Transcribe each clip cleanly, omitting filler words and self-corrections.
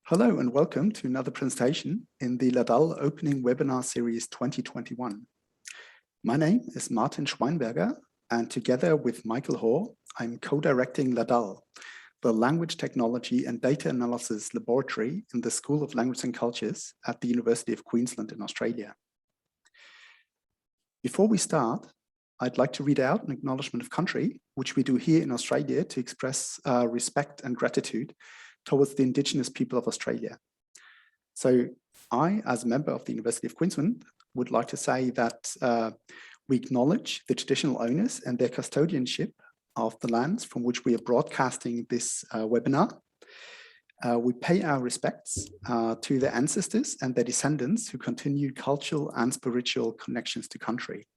Hello and welcome to another presentation in the LADAL Opening Webinar Series 2021. My name is Martin Schweinberger, and together with Michael Hoare, I'm co-directing LADAL, the Language Technology and Data Analysis Laboratory in the School of Language and Cultures at the University of Queensland in Australia. Before we start, I'd like to read out an acknowledgement of country, which we do here in Australia to express respect and gratitude towards the Indigenous people of Australia. So I, as a member of the University of Queensland, would like to say that we acknowledge the traditional owners and their custodianship of the lands from which we are broadcasting this webinar. We pay our respects to their ancestors and their descendants who continue cultural and spiritual connections to country.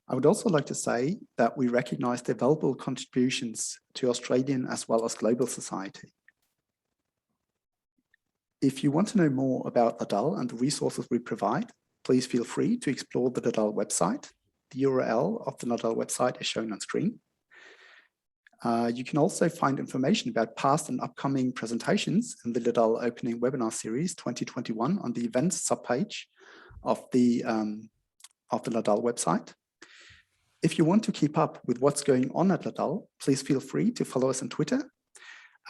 I would also like to say that we recognize their valuable contributions to Australian as well as global society. If you want to know more about LADAL and the resources we provide, please feel free to explore the LADAL website. The URL of the LADAL website is shown on screen. You can also find information about past and upcoming presentations in the LADAL Opening Webinar Series 2021 on the events subpage of the LADAL website. If you want to keep up with what's going on at LADAL, please feel free to follow us on Twitter.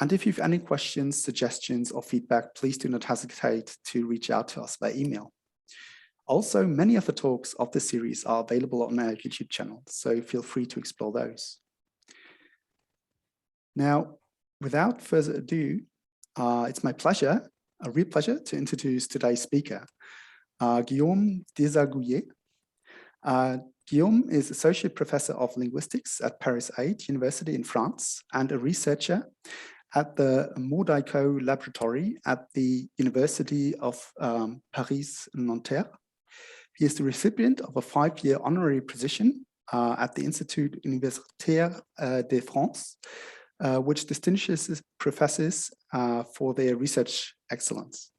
And if you have any questions, suggestions, or feedback, please do not hesitate to reach out to us by email. Also, many of the talks of this series are available on our YouTube channel, so feel free to explore those. Now, without further ado, it's my pleasure, a real pleasure, to introduce today's speaker, Guillaume Desagulier. Guillaume is Associate Professor of Linguistics at Paris 8 University in France and a researcher at the Modico Laboratory at the University of Paris-Nanterre. He is the recipient of a 5-year honorary position at the Institut Universitaire de France, which distinguishes professors for their research excellence.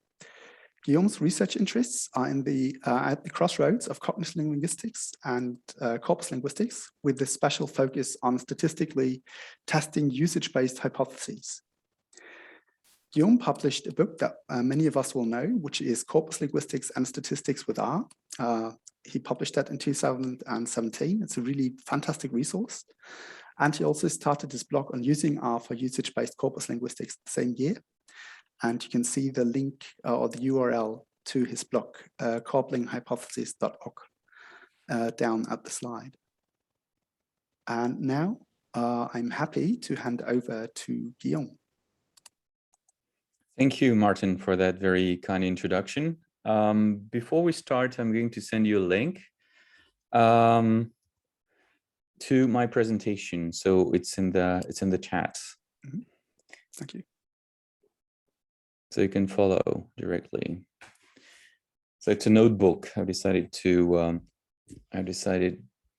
Guillaume's research interests are at the crossroads of cognitive linguistics and corpus linguistics, with a special focus on statistically testing usage-based hypotheses. Guillaume published a book that many of us will know, which is Corpus Linguistics and Statistics with R. He published that in 2017. It's a really fantastic resource. And he also started his blog on using R for usage-based corpus linguistics the same year. And you can see the link or the URL to his blog, corplinghypothesis.org, down at the slide. And now I'm happy to hand over to Guillaume. Thank you, Martin, for that very kind introduction. Before we start, I'm going to send you a link to my presentation. So it's in the chat. Mm-hmm. Thank you. So you can follow directly. So it's a notebook. I decided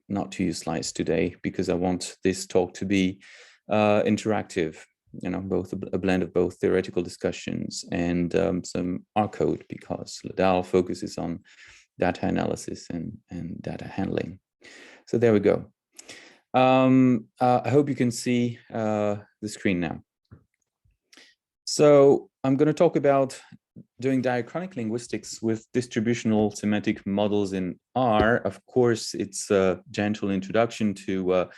not to use slides today because I want this talk to be interactive. You know, both a blend of both theoretical discussions and some R code, because LADAL focuses on data analysis and data handling. So there we go. I hope you can see the screen now. So I'm going to talk about doing diachronic linguistics with distributional semantic models in R. Of course, it's a gentle introduction to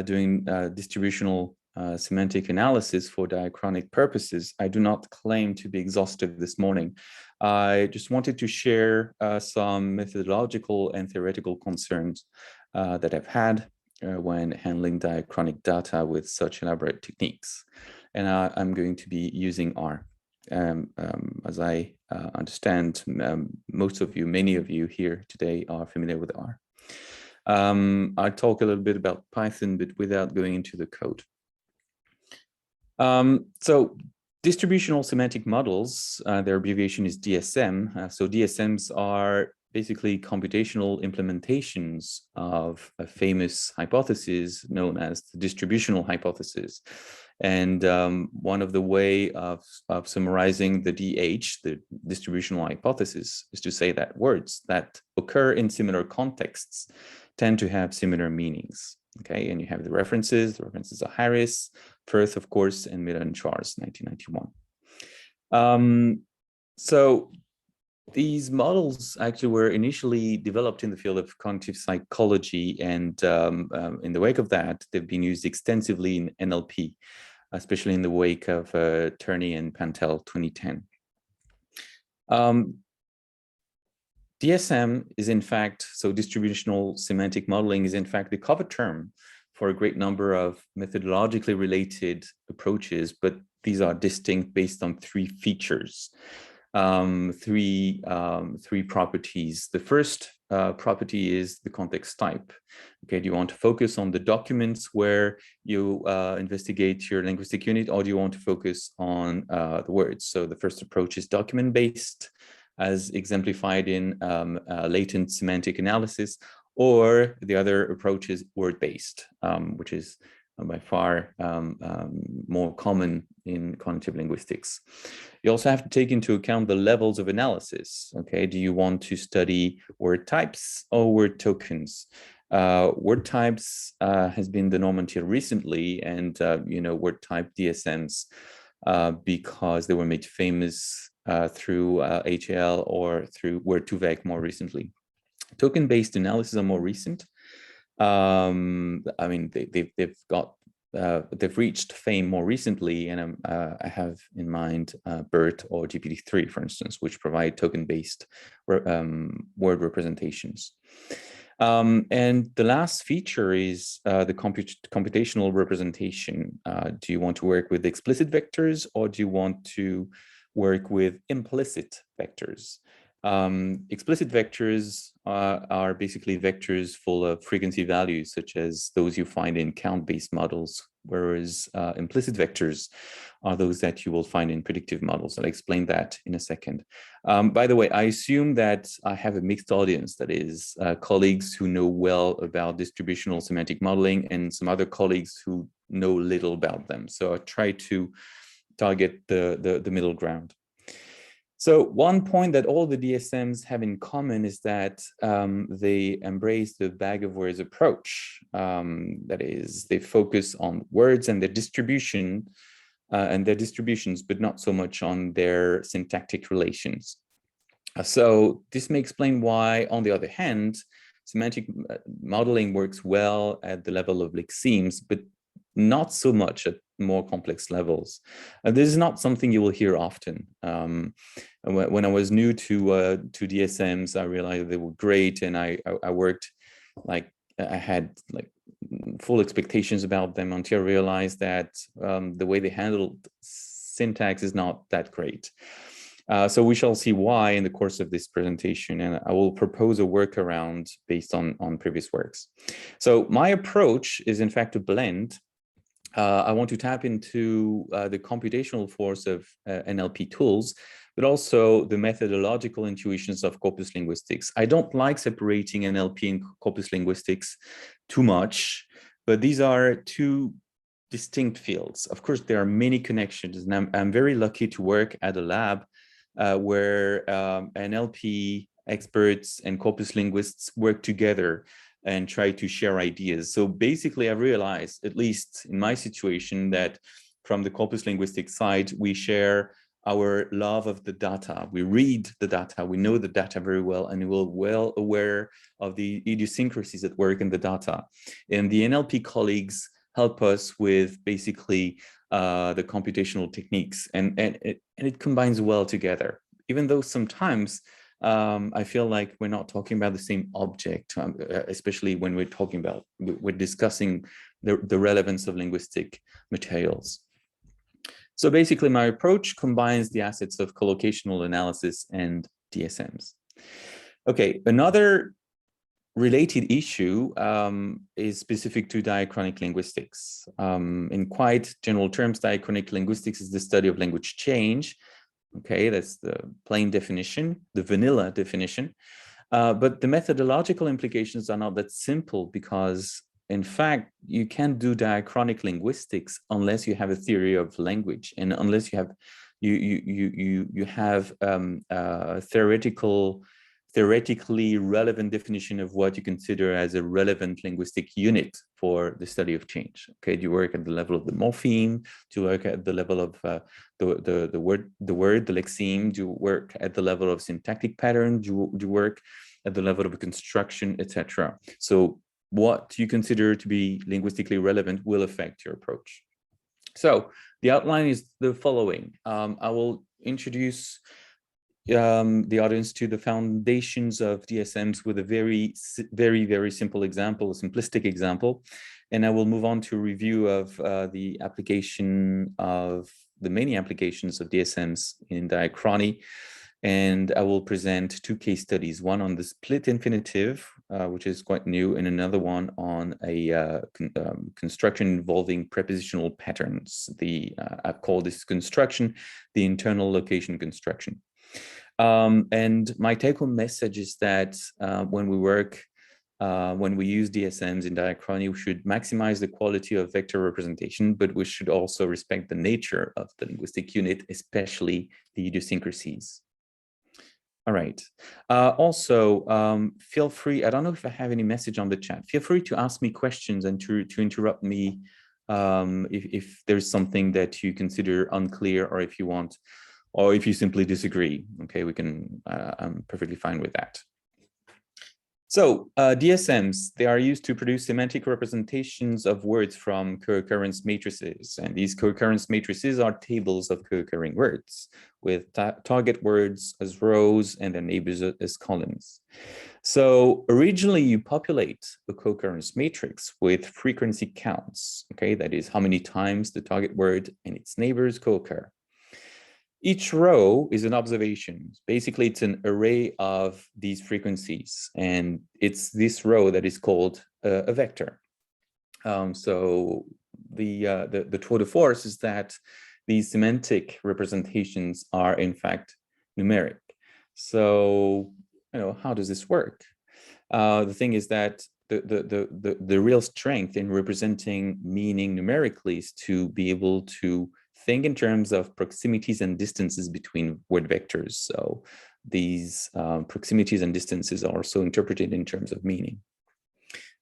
doing distributional semantic analysis for diachronic purposes. I do not claim to be exhaustive this morning. I just wanted to share some methodological and theoretical concerns that I've had when handling diachronic data with such elaborate techniques. And I'm going to be using R. As I understand, many of you here today are familiar with R. I'll talk a little bit about Python, but without going into the code. So distributional semantic models, their abbreviation is DSM. So DSMs are basically computational implementations of a famous hypothesis known as the distributional hypothesis. And one of the way of summarizing the DH, the distributional hypothesis, is to say that words that occur in similar contexts tend to have similar meanings. Okay, and you have the references. The references are Harris, Firth, of course, and Miller and Charles, 1991. So these models actually were initially developed in the field of cognitive psychology, and in the wake of that, they've been used extensively in NLP, especially in the wake of Turney and Pantel 2010. DSM is in fact, so distributional semantic modeling is in fact the cover term for a great number of methodologically related approaches, but these are distinct based on three features, three properties. The first property is the context type. Okay, do you want to focus on the documents where you investigate your linguistic unit, or do you want to focus on the words? So the first approach is document-based, as exemplified in latent semantic analysis, or the other approach is word-based, which is by far more common in cognitive linguistics. You also have to take into account the levels of analysis. Okay, do you want to study word types or word tokens? Word types has been the norm until recently, and word type DSMs because they were made famous through HAL or through Word2Vec more recently. Token-based analysis are more recent. I mean, they've reached fame more recently, and I have in mind BERT or GPT-3, for instance, which provide token-based word representations. And the last feature is the computational representation. Do you want to work with explicit vectors, or do you want to work with implicit vectors? Explicit vectors are basically vectors full of frequency values, such as those you find in count-based models, whereas implicit vectors are those that you will find in predictive models. I'll explain that in a second. By the way, I assume that I have a mixed audience, that is colleagues who know well about distributional semantic modeling and some other colleagues who know little about them. So I try to target the middle ground. So one point that all the DSMs have in common is that they embrace the bag of words approach. That is, they focus on words and their distribution and their distributions, but not so much on their syntactic relations. So this may explain why, on the other hand, semantic modeling works well at the level of lexemes, but not so much at more complex levels. This is not something you will hear often. When I was new to DSMs, I realized they were great, and I worked like I had like full expectations about them until I realized that the way they handled syntax is not that great. So we shall see why in the course of this presentation, and I will propose a workaround based on previous works. So my approach is in fact a blend. I want to tap into the computational force of NLP tools, but also the methodological intuitions of corpus linguistics. I don't like separating NLP and corpus linguistics too much, but these are two distinct fields. Of course, there are many connections, and I'm very lucky to work at a lab where NLP experts and corpus linguists work together and try to share ideas. So basically, I realized, at least in my situation, that from the corpus linguistic side, we share our love of the data. We read the data, we know the data very well, and we're well aware of the idiosyncrasies at work in the data. And the NLP colleagues help us with basically the computational techniques, and it combines well together, even though sometimes I feel like we're not talking about the same object, especially when we're discussing the relevance of linguistic materials. So basically, my approach combines the assets of collocational analysis and DSMs. Okay, another related issue is specific to diachronic linguistics. In quite general terms, diachronic linguistics is the study of language change. Okay, that's the plain definition, the vanilla definition. But the methodological implications are not that simple, because in fact, you can't do diachronic linguistics unless you have a theory of language, and unless you have theoretical theoretically relevant definition of what you consider as a relevant linguistic unit for the study of change. Okay, do you work at the level of the morpheme? Do you work at the level of the word, the lexeme? Do you work at the level of syntactic pattern? Do you work at the level of construction, etc.? So what you consider to be linguistically relevant will affect your approach. So the outline is the following. I will introduce the audience to the foundations of DSMs with a very simple example, a simplistic example. And I will move on to a review of the application of the many applications of DSMs in Diachronic. And I will present two case studies, one on the split infinitive, which is quite new, and another one on a construction involving prepositional patterns. I've called this construction the internal location construction. And my take-home message is that when we use DSMs in Diachronic, we should maximize the quality of vector representation, but we should also respect the nature of the linguistic unit, especially the idiosyncrasies. All right. Also, feel free, I don't know if I have any message on the chat. Feel free to ask me questions and to interrupt me if there's something that you consider unclear, or if you want, or if you simply disagree. Okay, we can, I'm perfectly fine with that. So DSMs, they are used to produce semantic representations of words from co-occurrence matrices. And these co-occurrence matrices are tables of co-occurring words with target words as rows and their neighbors as columns. So originally you populate a co-occurrence matrix with frequency counts. Okay, that is how many times the target word and its neighbors co-occur. Each row is an observation. Basically, it's an array of these frequencies, and it's this row that is called a vector. So the tour de force is that these semantic representations are in fact numeric. So, how does this work? The thing is that the real strength in representing meaning numerically is to be able to think in terms of proximities and distances between word vectors. So these proximities and distances are also interpreted in terms of meaning.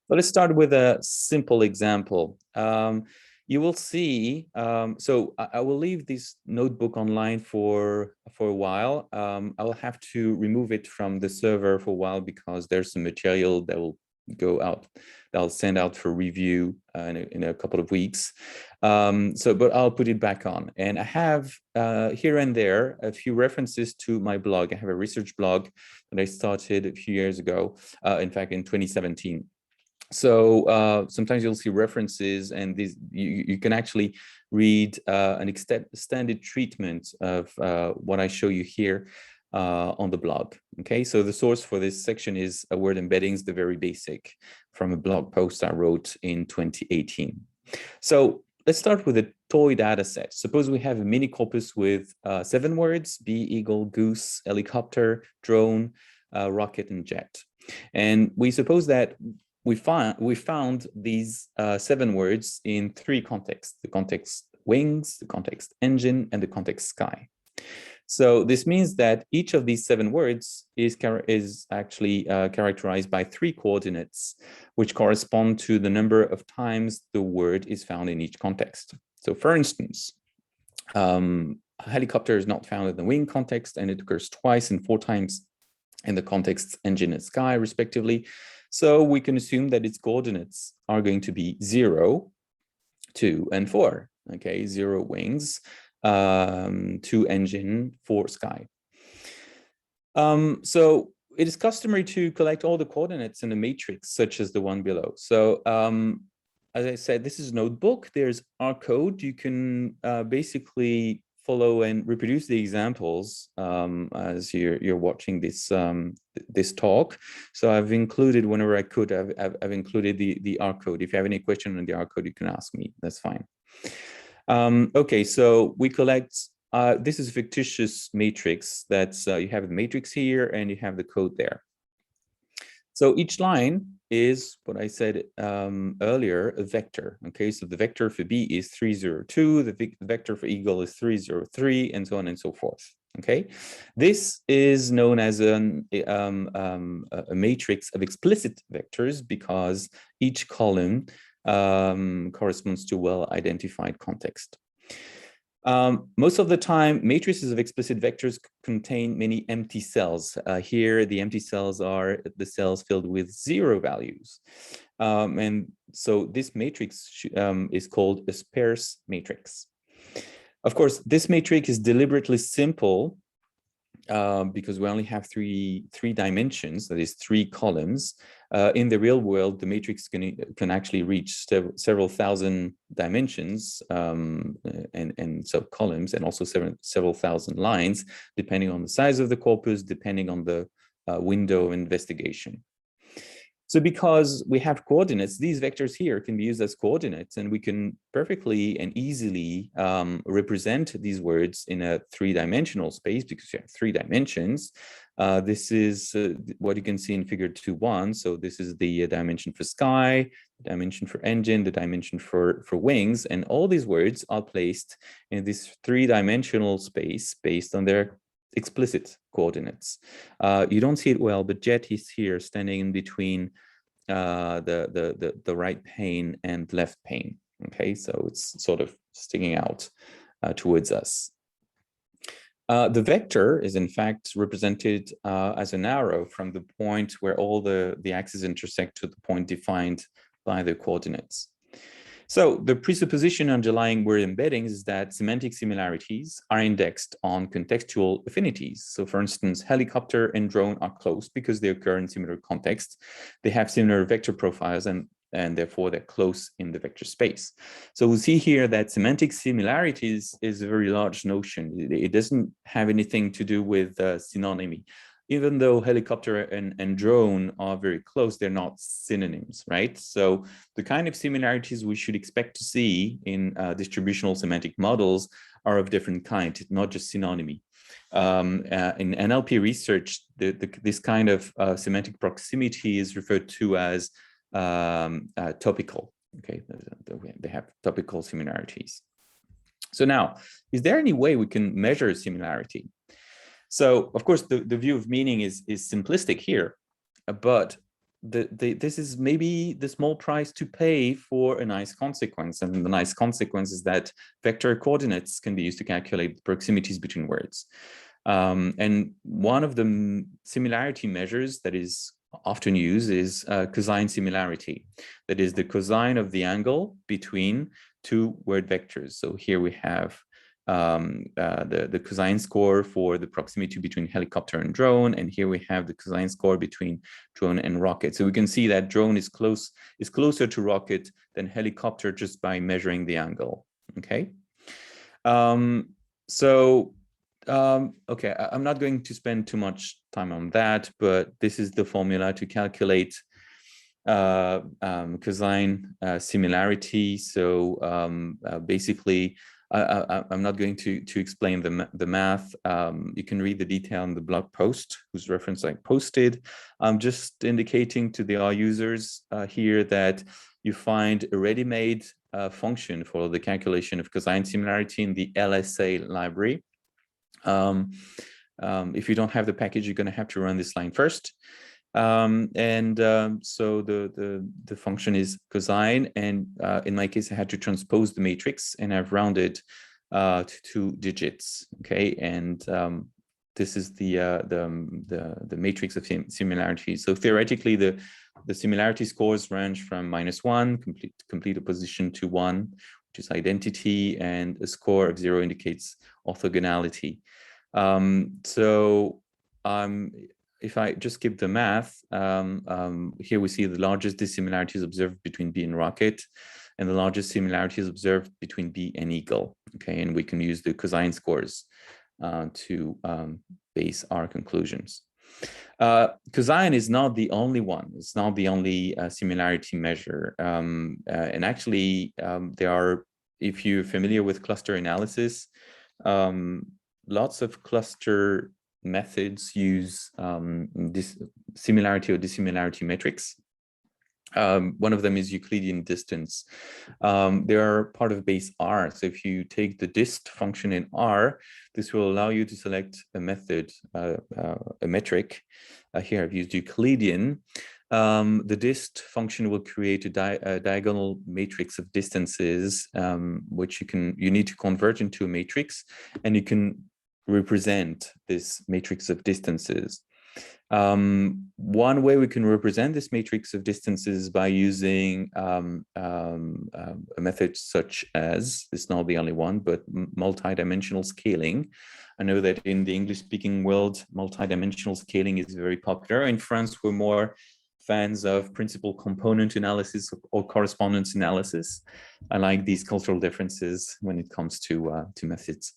But let's start with a simple example. You will see, so I will leave this notebook online for a while. I will have to remove it from the server for a while because there's some material that will go out, that I'll send out for review in a couple of weeks. But I'll put it back on. And I have here and there a few references to my blog. I have a research blog that I started a few years ago, in fact, in 2017. So sometimes you'll see references, and these you can actually read an extended treatment of what I show you here on the blog. Okay, so the source for this section is a word embeddings, the very basic, from a blog post I wrote in 2018. So let's start with a toy data set. Suppose we have a mini corpus with 7 words: bee, eagle, goose, helicopter, drone, rocket, and jet. And we suppose that we found these 7 words in 3 contexts: the context wings, the context engine, and the context sky. So this means that each of these 7 words is actually characterized by 3 coordinates, which correspond to the number of times the word is found in each context. So for instance, helicopter is not found in the wing context, and it occurs twice and 4 times in the contexts engine and sky, respectively. So we can assume that its coordinates are going to be 0, 2, and 4. Okay, 0 wings, 2 engine, 4 sky. So it is customary to collect all the coordinates in a matrix such as the one below. So as I said, this is a notebook. There's our code. You can basically follow and reproduce the examples as you're watching this this talk. So I've included, whenever I could, I've included the R code. If you have any question on the R code, you can ask me. That's fine. Okay, so we collect, this is a fictitious matrix. That's you have the matrix here and you have the code there. So each line is what I said earlier, a vector. Okay, so the vector for B is 302, the vector for eagle is 303, and so on and so forth. Okay, this is known as a matrix of explicit vectors because each column corresponds to well-identified context. Most of the time, matrices of explicit vectors contain many empty cells. Here, the empty cells are the cells filled with 0 values. And so this matrix is called a sparse matrix. Of course, this matrix is deliberately simple because we only have three dimensions, that is 3 columns. In the real world, the matrix can actually reach several thousand dimensions and so columns, and also several thousand lines, depending on the size of the corpus, depending on the window of investigation. So because we have coordinates, these vectors here can be used as coordinates, and we can perfectly and easily represent these words in a 3-dimensional space because you have 3 dimensions. This is what you can see in figure 2.1. So this is the dimension for sky, the dimension for engine, the dimension for wings, and all these words are placed in this 3-dimensional space based on their explicit coordinates. You don't see it well, but Jet is here standing in between the right pane and left pane. Okay, so it's sort of sticking out towards us. The vector is in fact represented as an arrow from the point where all the axes intersect to the point defined by the coordinates. So the presupposition underlying word embeddings is that semantic similarities are indexed on contextual affinities. So for instance, helicopter and drone are close because they occur in similar contexts. They have similar vector profiles and therefore they're close in the vector space. So we see here that semantic similarities is a very large notion. It doesn't have anything to do with synonymy. Even though helicopter and drone are very close, they're not synonyms, right? So the kind of similarities we should expect to see in distributional semantic models are of different kind, not just synonymy. In NLP research, this kind of semantic proximity is referred to as topical. Okay, they have topical similarities. So now, is there any way we can measure similarity? So, of course, the view of meaning is simplistic here, but this is maybe the small price to pay for a nice consequence. And the nice consequence is that vector coordinates can be used to calculate proximities between words. And one of the similarity measures that is often used is cosine similarity. That is the cosine of the angle between 2 word vectors. So here we have the cosine score for the proximity between helicopter and drone, and here we have the cosine score between drone and rocket. So we can see that drone is closer to rocket than helicopter just by measuring the angle. Okay. Okay, I'm not going to spend too much time on that, but this is the formula to calculate cosine similarity. So basically, I'm not going to explain the math. You can read the detail in the blog post, whose reference I posted. I'm just indicating to our users here that you find a ready-made function for the calculation of cosine similarity in the LSA library. If you don't have the package, you're going to have to run this line first. So the function is cosine, and in my case, I had to transpose the matrix, and I've rounded to 2 digits. Okay, and this is the matrix of similarities. So theoretically, the similarity scores range from -1, complete opposition, to 1, which is identity, and a score of 0 indicates orthogonality. If I just give the math, here we see the largest dissimilarities observed between B and rocket, and the largest similarities observed between B and eagle. Okay, and we can use the cosine scores to base our conclusions. Cosine is not the only one. It's not the only similarity measure. And actually, there are, if you're familiar with cluster analysis, lots of cluster methods use similarity or dissimilarity metrics. One of them is Euclidean distance. They are part of base R. So if you take the dist function in R, this will allow you to select a method, a metric. Here I've used Euclidean. The dist function will create a diagonal matrix of distances, which you need to convert into a matrix, and you can represent this matrix of distances. One way we can represent this matrix of distances by using a method such as, it's not the only one, but multidimensional scaling. I know that in the English-speaking world, multidimensional scaling is very popular. In France, we're more fans of principal component analysis or correspondence analysis. I like these cultural differences when it comes to methods.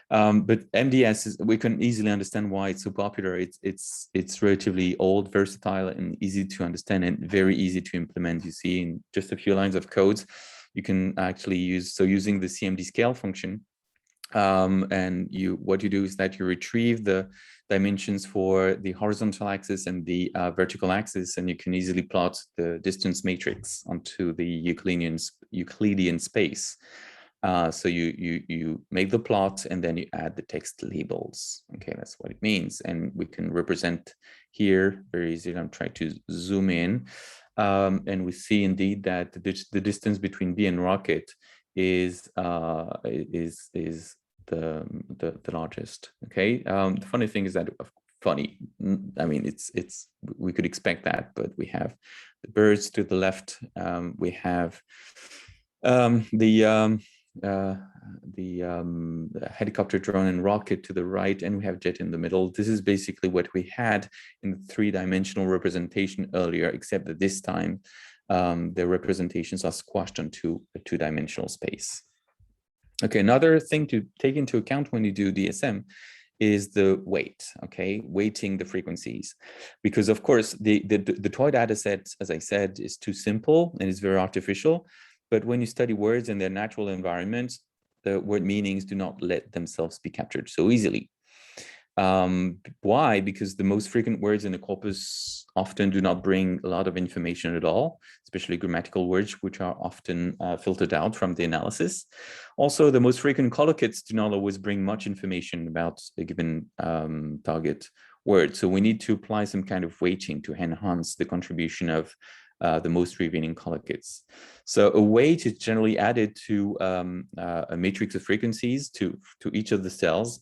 But MDS, we can easily understand why it's so popular. It's relatively old, versatile, and easy to understand, and very easy to implement. You see in just a few lines of code, you can actually use, so using the CMD scale function, and what you do is that you retrieve the dimensions for the horizontal axis and the vertical axis, and you can easily plot the distance matrix onto the Euclidean space. So you make the plot and then you add the text labels. Okay, that's what it means. And we can represent here very easily. I'm trying to zoom in, and we see indeed that the distance between B and rocket is the largest. Okay. The funny thing is that I mean, it's we could expect that, but we have the birds to the left. We have the helicopter, drone, and rocket to the right, and we have jet in the middle. This is basically what we had in the three-dimensional representation earlier, except that this time the representations are squashed onto a two-dimensional space. Okay, another thing to take into account when you do DSM is the weight, okay, weighting the frequencies. Because of course, the toy data set, as I said, is too simple and is very artificial. But when you study words in their natural environment, the word meanings do not let themselves be captured so easily. Why? Because the most frequent words in the corpus often do not bring a lot of information at all, especially grammatical words, which are often filtered out from the analysis. Also, the most frequent collocates do not always bring much information about a given target word. So we need to apply some kind of weighting to enhance the contribution of the most revealing collocates. So a weight is generally added to a matrix of frequencies to each of the cells.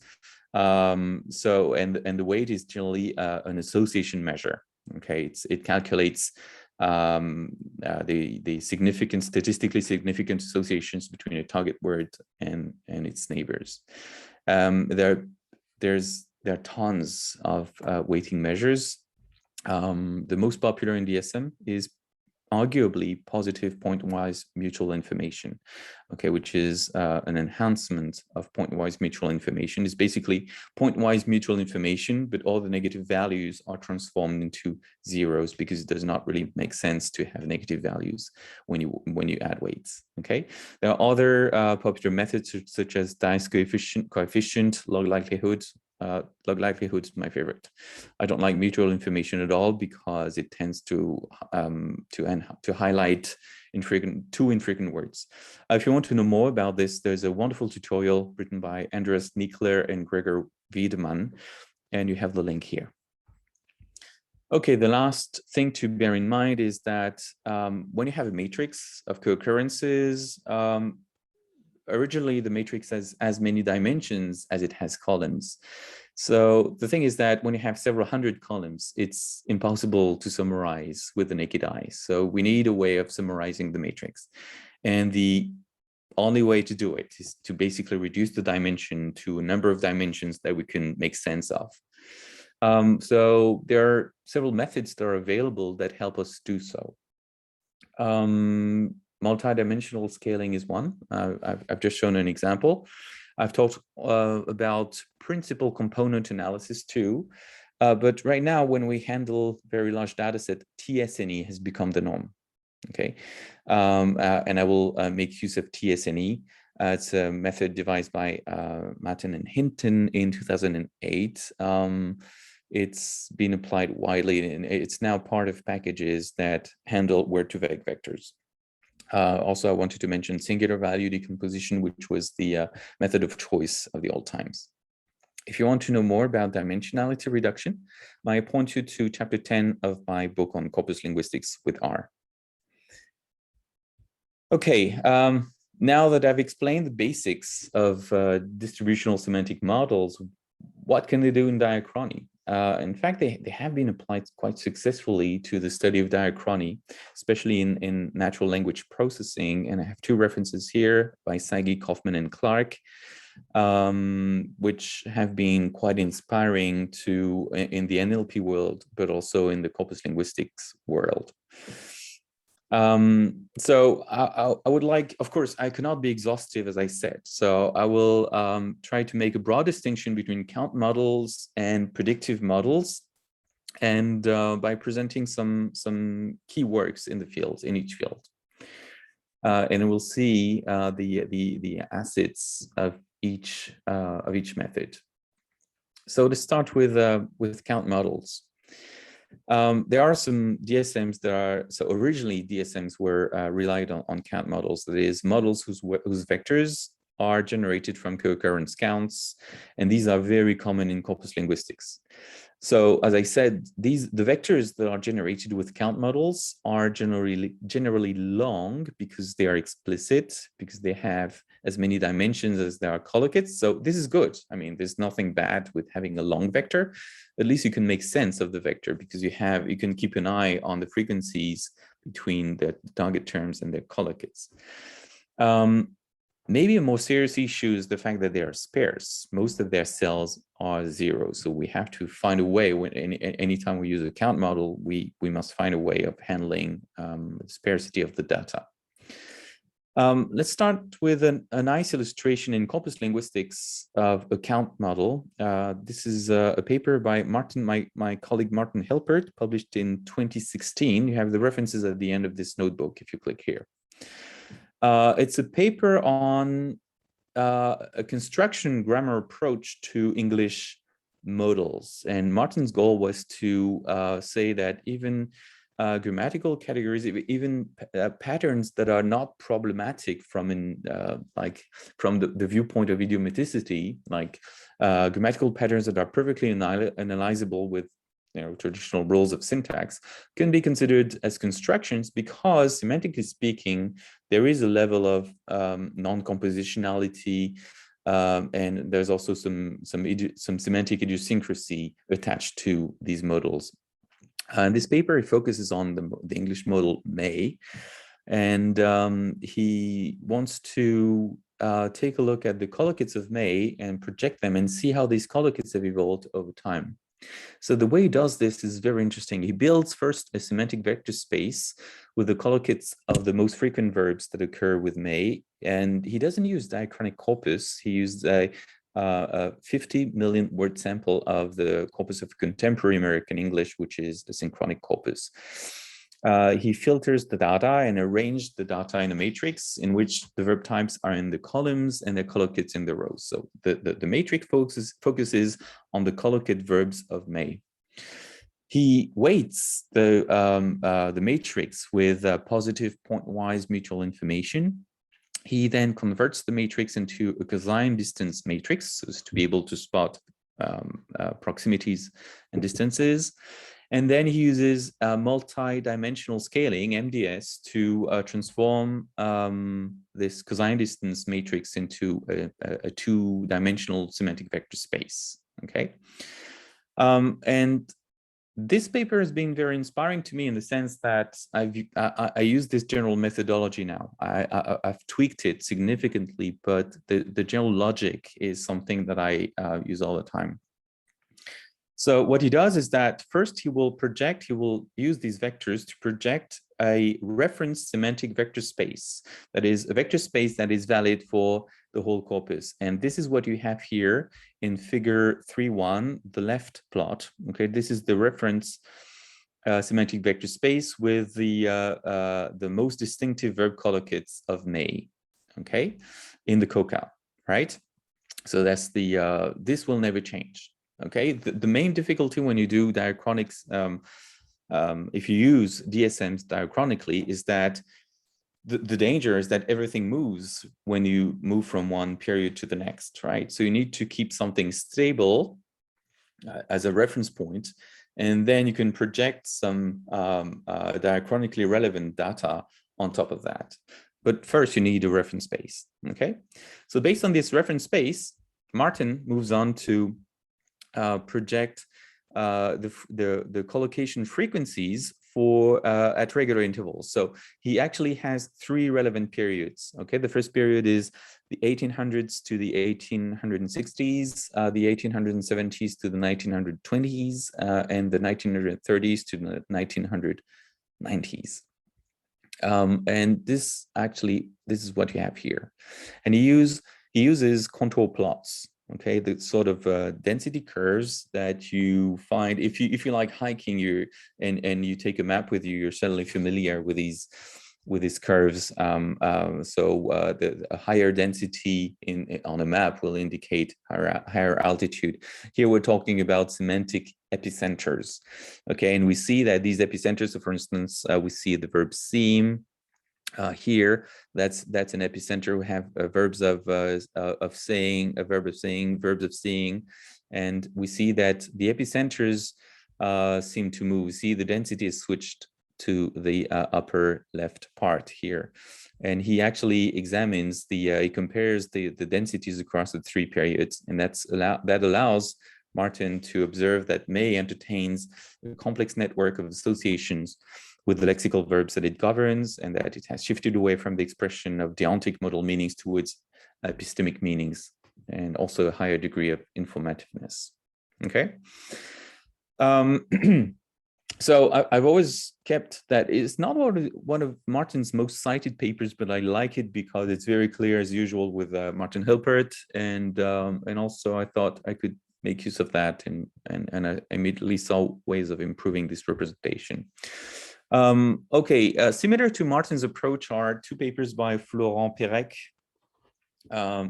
And the weight is generally an association measure. Okay, it calculates the significant, statistically significant associations between a target word and its neighbors. There are tons of weighting measures. The most popular in DSM is arguably positive point-wise mutual information, okay, which is an enhancement of point-wise mutual information. It's basically point-wise mutual information, but all the negative values are transformed into zeros because it does not really make sense to have negative values when you add weights. Okay, there are other popular methods such as Dice coefficient, log likelihood. Log likelihood is my favorite. I don't like mutual information at all because it tends to highlight too infrequent words. If you want to know more about this, there's a wonderful tutorial written by Andreas Nickler and Gregor Wiedemann, and you have the link here. Okay, the last thing to bear in mind is that when you have a matrix of co-occurrences, originally the matrix has as many dimensions as it has columns. So the thing is that when you have several hundred columns, it's impossible to summarize with the naked eye. So we need a way of summarizing the matrix. And the only way to do it is to basically reduce the dimension to a number of dimensions that we can make sense of. So there are several methods that are available that help us do so. Multidimensional scaling is one. I've just shown an example. I've talked about principal component analysis too, but right now when we handle very large data set, TSNE has become the norm. Okay, and I will make use of TSNE. It's a method devised by Matten and Hinton in 2008. it's been applied widely, and it's now part of packages that handle word-to-vec vectors. Also, I wanted to mention singular value decomposition, which was the method of choice of the old times. If you want to know more about dimensionality reduction, I point you to chapter 10 of my book on corpus linguistics with R. Okay, now that I've explained the basics of distributional semantic models, what can they do in diachrony? In fact, they have been applied quite successfully to the study of diachrony, especially in natural language processing. And I have two references here by Sagi, Kaufman, and Clark, which have been quite inspiring in the NLP world, but also in the corpus linguistics world. So I would like, of course, I cannot be exhaustive, as I said, so I will try to make a broad distinction between count models and predictive models, and by presenting some key works in the field, in each field. And we'll see the assets of each method. So to start with count models. There are some DSMs that are, so originally DSMs were relied on count models, that is, models whose vectors are generated from co-occurrence counts, and these are very common in corpus linguistics. So as I said, the vectors that are generated with count models are generally long because they are explicit, because they have as many dimensions as there are collocates. So this is good. I mean, there's nothing bad with having a long vector. At least you can make sense of the vector because you can keep an eye on the frequencies between the target terms and their collocates. Maybe a more serious issue is the fact that they are sparse. Most of their cells are zero. So we have to find a way, anytime we use a count model, we must find a way of handling the sparsity of the data. Let's start with a nice illustration in corpus linguistics of a count model. This is a paper by my colleague Martin Helpert, published in 2016. You have the references at the end of this notebook if you click here. It's a paper on a construction grammar approach to English modals. And Martin's goal was to say that even grammatical categories, even patterns that are not problematic from the viewpoint of idiomaticity, like grammatical patterns that are perfectly analyzable with traditional rules of syntax, can be considered as constructions because, semantically speaking, there is a level of non-compositionality, and there's also some semantic idiosyncrasy attached to these modals. This paper focuses on the English modal may, and he wants to take a look at the collocates of may and project them and see how these collocates have evolved over time. So the way he does this is very interesting. He builds first a semantic vector space with the collocates of the most frequent verbs that occur with may, and he doesn't use diachronic corpus. He used a 50 million word sample of the corpus of contemporary American English, which is the synchronic corpus. He filters the data and arranged the data in a matrix in which the verb types are in the columns and the collocates in the rows. So the matrix focuses on the collocate verbs of may. He weights the matrix with positive point-wise mutual information. He then converts the matrix into a cosine distance matrix, so as to be able to spot proximities and distances. And then he uses multi-dimensional scaling, MDS, to transform this cosine distance matrix into a two-dimensional semantic vector space. Okay, and this paper has been very inspiring to me in the sense that I use this general methodology now. I've tweaked it significantly, but the general logic is something that I use all the time. So what he does is that first he will use these vectors to project a reference semantic vector space, that is a vector space that is valid for the whole corpus. And this is what you have here in figure 3.1, the left plot. Okay, this is the reference semantic vector space with the most distinctive verb collocates of may, okay, in the COCA, right? So that's this will never change. Okay, the main difficulty when you do diachronics, if you use DSMs diachronically, is that the danger is that everything moves when you move from one period to the next, right? So you need to keep something stable as a reference point, and then you can project some diachronically relevant data on top of that. But first you need a reference space, okay? So based on this reference space, Martin moves on to project the collocation frequencies for at regular intervals. So he actually has 3 relevant periods. Okay, the first period is the 1800s to the 1860s, the 1870s to the 1920s, and the 1930s to the 1990s. And this is what you have here. And he uses contour plots. Okay, the sort of density curves that you find if you like hiking, and you take a map with you, you're certainly familiar with these curves. The higher density on a map will indicate higher altitude. Here we're talking about semantic epicenters. Okay, and we see that these epicenters, so for instance, we see the verb seem. Here, that's an epicenter. We have verbs of saying, a verb of saying, verbs of seeing, and we see that the epicenters seem to move. We see the density is switched to the upper left part here, and he actually examines he compares the densities across the 3 periods, and that allows Martin to observe that May entertains a complex network of associations with the lexical verbs that it governs, and that it has shifted away from the expression of deontic modal meanings towards epistemic meanings, and also a higher degree of informativeness. Okay. So I've always kept that it's not one of Martin's most cited papers, but I like it because it's very clear, as usual, with Martin Hilpert, and also I thought I could make use of that, and I immediately saw ways of improving this representation. Similar to Martin's approach are 2 papers by Florent Pérec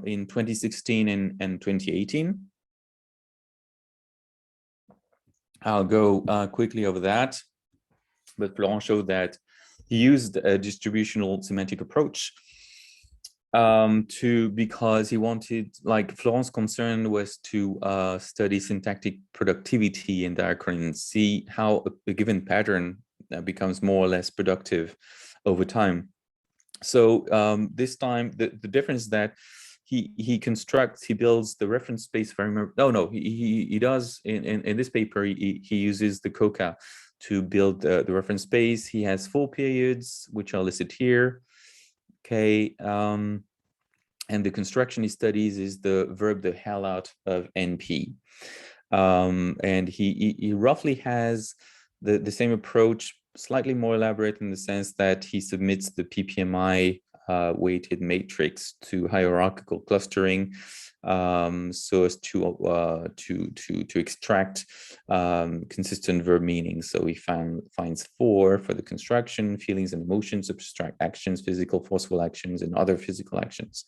in 2016 and 2018. I'll go quickly over that, but Florent showed that he used a distributional semantic approach because he wanted, like, Florent's concern was to study syntactic productivity in diachrony and see how a given pattern becomes more or less productive over time. So this time the difference is that he builds the reference space very he does in this paper he uses the COCA to build the reference space. He has 4 periods which are listed here. Okay, and the construction he studies is the verb the hell out of NP, and he roughly has the same approach, slightly more elaborate in the sense that he submits the PPMI weighted matrix to hierarchical clustering, so as to extract consistent verb meanings. So he finds 4 for the construction: feelings and emotions, abstract actions, physical forceful actions, and other physical actions.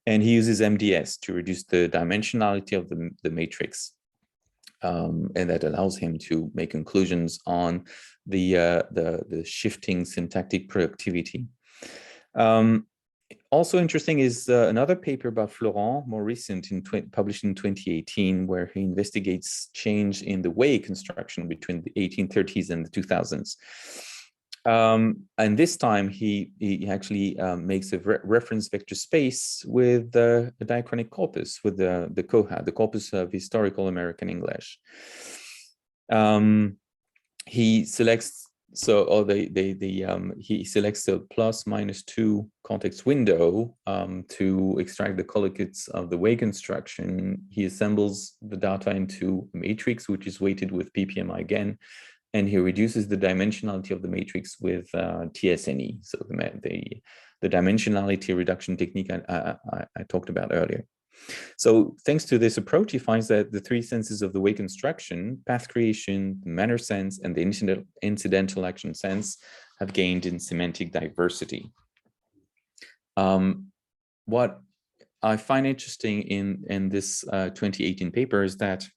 And he uses MDS to reduce the dimensionality of the matrix. And that allows him to make conclusions on the shifting syntactic productivity. Also interesting is another paper by Florent, more recent, published in 2018, where he investigates change in the way construction between the 1830s and the 2000s. And this time he actually makes a reference vector space with a diachronic corpus, with the COHA, the Corpus of Historical American English. He selects he selects a ±2 context window to extract the collocates of the way construction. He assembles the data into a matrix, which is weighted with PPMI again, and he reduces the dimensionality of the matrix with TSNE, so the dimensionality reduction technique I talked about earlier. So thanks to this approach, he finds that the 3 senses of the way construction, path creation, the manner sense, and the incidental action sense, have gained in semantic diversity. What I find interesting in this 2018 paper is that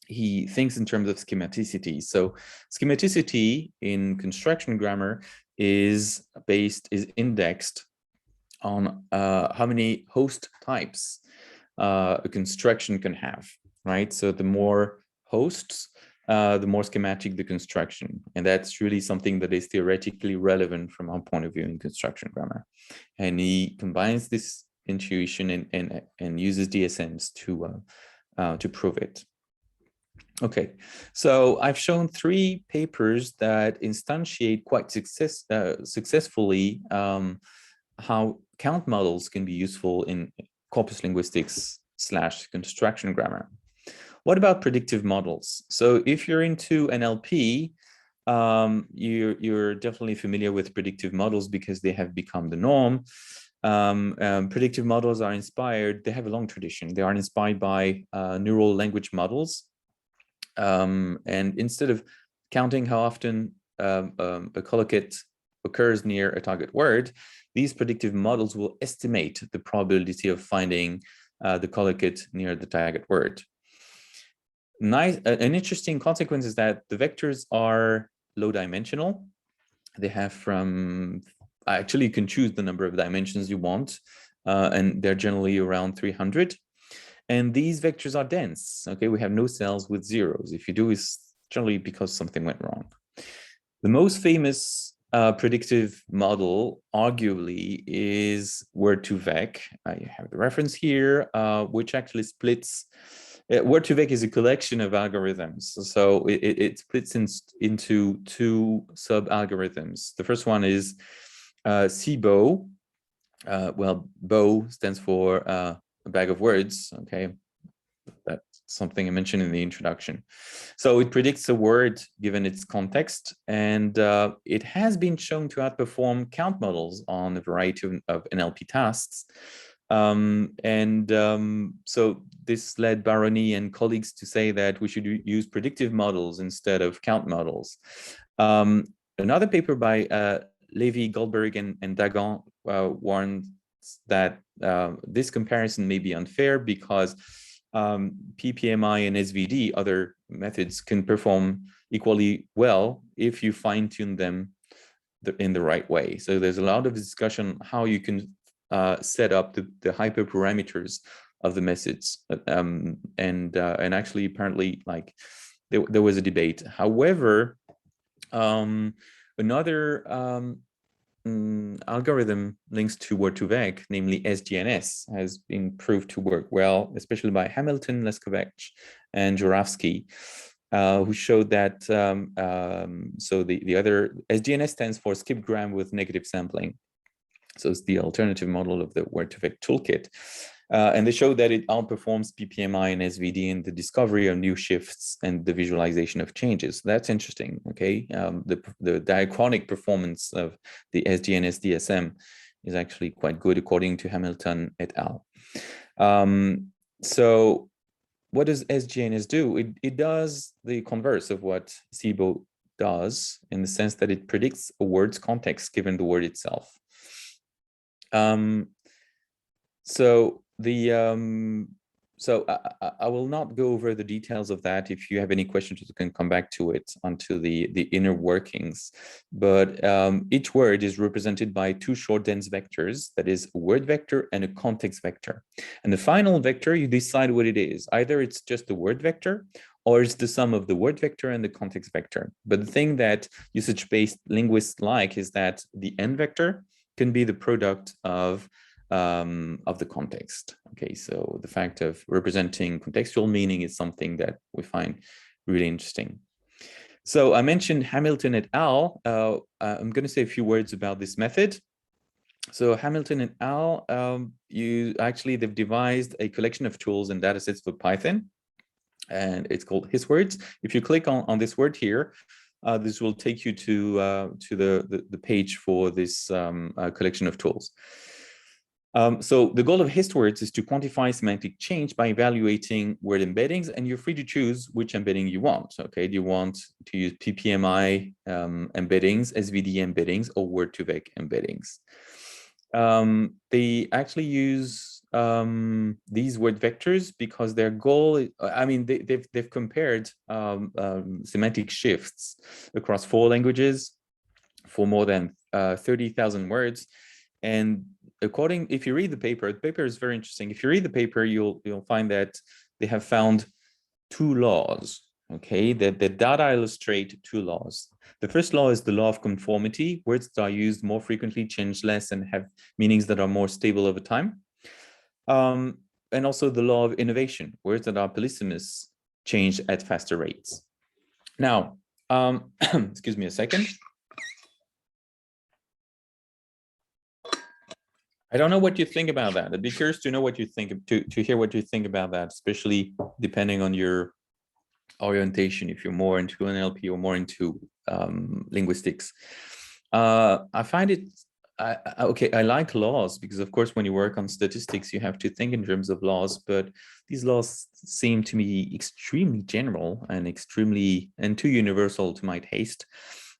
he thinks in terms of schematicity. So schematicity in construction grammar is indexed on how many host types a construction can have, right? So the more hosts, the more schematic the construction. And that's really something that is theoretically relevant from our point of view in construction grammar. And he combines this intuition and uses DSMs to prove it. Okay, so I've shown 3 papers that instantiate quite successfully how count models can be useful in corpus linguistics / construction grammar. What about predictive models? So if you're into NLP, you're definitely familiar with predictive models because they have become the norm. Predictive models are inspired, they have a long tradition. They are inspired by neural language models. And instead of counting how often a collocate occurs near a target word, these predictive models will estimate the probability of finding the collocate near the target word. An interesting consequence is that the vectors are low dimensional. They have actually you can choose the number of dimensions you want, and they're generally around 300. And these vectors are dense. Okay, we have no cells with zeros. If you do, it's generally because something went wrong. The most famous predictive model, arguably, is word2vec. You have the reference here, which actually splits. Word2vec is a collection of algorithms. So it splits into 2 sub-algorithms. The first one is CBO. Well, BO stands for a bag of words, okay? That's something I mentioned in the introduction. So it predicts a word given its context, and it has been shown to outperform count models on a variety of NLP tasks. So this led Baroni and colleagues to say that we should use predictive models instead of count models. Another paper by Levy, Goldberg, and Dagan warned that this comparison may be unfair because PPMI and SVD, other methods, can perform equally well if you fine-tune them in the right way. So there's a lot of discussion how you can set up the hyperparameters of the methods, and actually apparently like there was a debate. However, another algorithm links to word2vec, namely SGNS, has been proved to work well, especially by Hamilton, Leskovec, and Joravsky, who showed that, so the other, SGNS stands for skip gram with negative sampling. So it's the alternative model of the word2vec toolkit. And they showed that it outperforms PPMI and SVD in the discovery of new shifts and the visualization of changes. That's interesting, okay? The diachronic performance of the SGNS DSM is actually quite good according to Hamilton et al. So what does SGNS do? It does the converse of what SIBO does, in the sense that it predicts a word's context given the word itself. So I will not go over the details of that. If you have any questions, you can come back to it, onto the inner workings. But each word is represented by 2 short dense vectors, that is a word vector and a context vector. And the final vector, you decide what it is. Either it's just the word vector, or it's the sum of the word vector and the context vector. But the thing that usage-based linguists like is that the end vector can be the product of the context. Okay, so the fact of representing contextual meaning is something that we find really interesting. So I mentioned Hamilton et al. I'm going to say a few words about this method. So Hamilton et al. They've devised a collection of tools and datasets for Python, and it's called HisWords. If you click on this word here, this will take you to the page for this collection of tools. So the goal of HisWords is to quantify semantic change by evaluating word embeddings, and you're free to choose which embedding you want. Okay, do you want to use PPMI embeddings, SVD embeddings, or word2vec embeddings? They actually use these word vectors because their goal is, I mean, they've compared semantic shifts across 4 languages for more than 30,000 words. And if you read the paper is very interesting. If you read the paper, you'll find that they have found 2 laws. Okay, that the data illustrate 2 laws. The first law is the law of conformity. Words that are used more frequently change less and have meanings that are more stable over time. And also the law of innovation. Words that are polysemous change at faster rates. Now, excuse me a second. I don't know what you think about that. I'd be curious to know what you think, to hear what you think about that, especially depending on your orientation, if you're more into NLP or more into linguistics. I find it, okay, I like laws because, of course, when you work on statistics, you have to think in terms of laws, but these laws seem to me extremely general and too universal to my taste.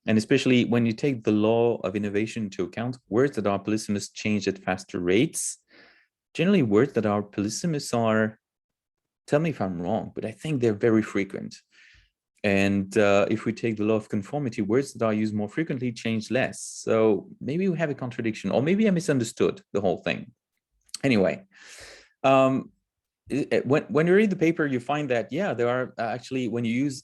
And especially when you take the law of innovation into account, words that are polysemous change at faster rates. Generally, words that are polysemous are, tell me if I'm wrong, but I think they're very frequent. And if we take the law of conformity, words that are used more frequently change less. So maybe we have a contradiction, or maybe I misunderstood the whole thing. Anyway, when you read the paper, you find that, yeah, there are actually,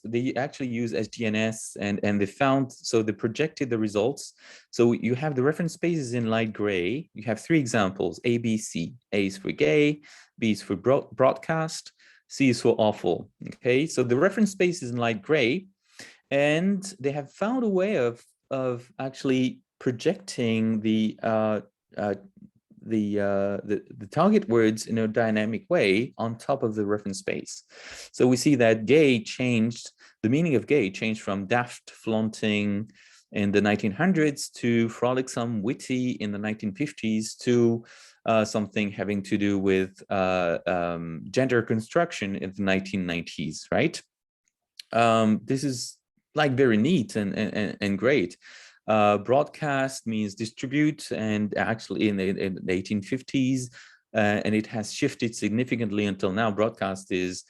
they actually use SGNS and they found, so they projected the results. So you have the reference spaces in light gray. You have 3 examples, A, B, C. A is for gay, B is for broadcast, C is for awful. Okay, so the reference space is in light gray, and they have found a way of actually projecting the target words in a dynamic way on top of the reference space. So we see that gay changed, the meaning of gay changed from daft, flaunting in the 1900s to frolicsome, witty in the 1950s to something having to do with gender construction in the 1990s, right? This is like very neat and great. Broadcast means distribute, and actually in the 1850s, and it has shifted significantly until now. Broadcast has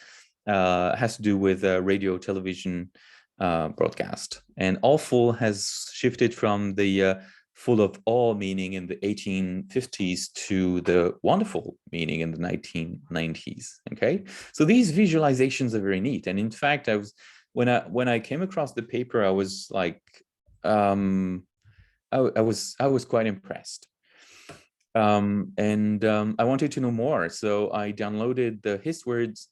to do with radio, television broadcast, and awful has shifted from the full of awe meaning in the 1850s to the wonderful meaning in the 1990s. Okay, so these visualizations are very neat, and in fact, when I came across the paper, I was like, I was quite impressed, and I wanted to know more, so I downloaded the HistWords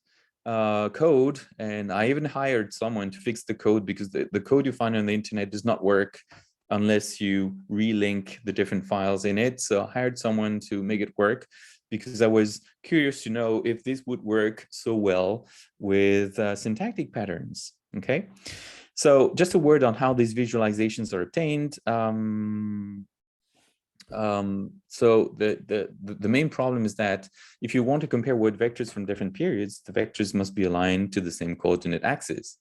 code, and I even hired someone to fix the code, because the code you find on the internet does not work unless you relink the different files in it. So I hired someone to make it work, because I was curious to know if this would work so well with syntactic patterns. Okay, so just a word on how these visualizations are obtained. So the main problem is that if you want to compare word vectors from different periods, the vectors must be aligned to the same coordinate axis.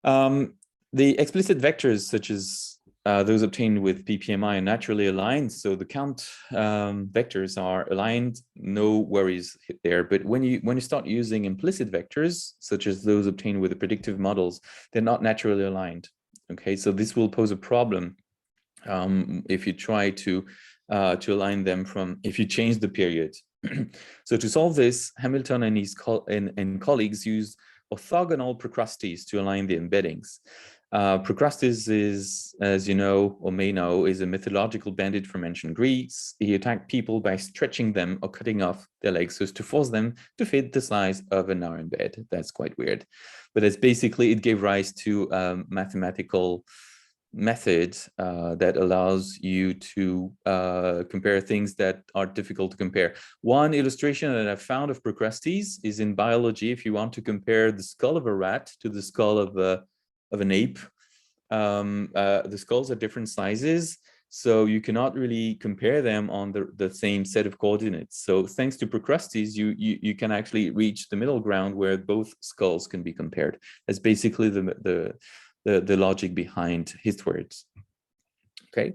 The explicit vectors, such as those obtained with PPMI, are naturally aligned, so the count vectors are aligned, no worries there. But when you start using implicit vectors, such as those obtained with the predictive models, they're not naturally aligned. Okay, so this will pose a problem if you try to align them if you change the period. So to solve this, Hamilton and his colleagues used orthogonal procrustes to align the embeddings. Procrustes is, as you know or may know, is a methodological bandit from ancient Greece. He attacked people by stretching them or cutting off their legs so as to force them to fit the size of an iron bed. That's quite weird, but it's basically, it gave rise to a mathematical method that allows you to compare things that are difficult to compare. One illustration that I found of procrustes is in biology. If you want to compare the skull of a rat to the skull of an ape, the skulls are different sizes, so you cannot really compare them on the same set of coordinates. So thanks to procrustes, you can actually reach the middle ground where both skulls can be compared. That's basically the logic behind HistWords. Okay,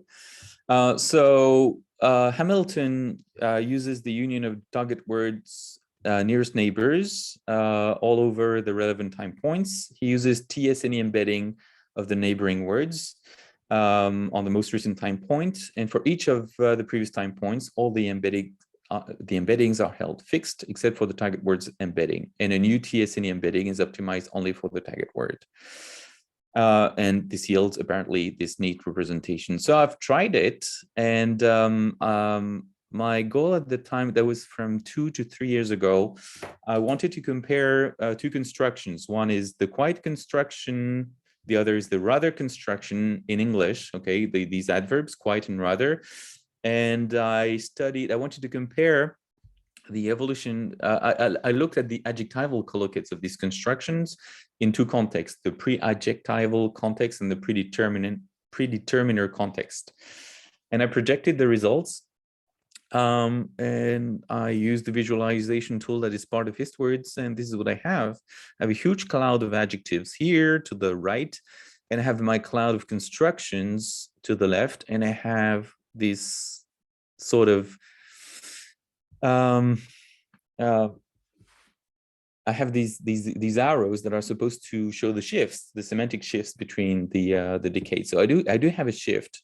so Hamilton uses the union of target words nearest neighbors all over the relevant time points. He uses TSNE embedding of the neighboring words on the most recent time point. And for each of the previous time points, all the embeddings are held fixed except for the target words embedding. And a new TSNE embedding is optimized only for the target word. And this yields apparently this neat representation. So I've tried it, and my goal at the time, that was from 2 to 3 years ago, I wanted to compare two constructions. One is the quite construction, the other is the rather construction in English, okay, these adverbs, quite and rather. And I wanted to compare the evolution. I looked at the adjectival collocates of these constructions in two contexts, the pre-adjectival context and the predeterminer context. And I projected the results. And I used the visualization tool that is part of Histwords, and this is what I have. I have a huge cloud of adjectives here to the right, and I have my cloud of constructions to the left, and I have this sort of I have these arrows that are supposed to show the shifts, the semantic shifts between the decades. So I do have a shift,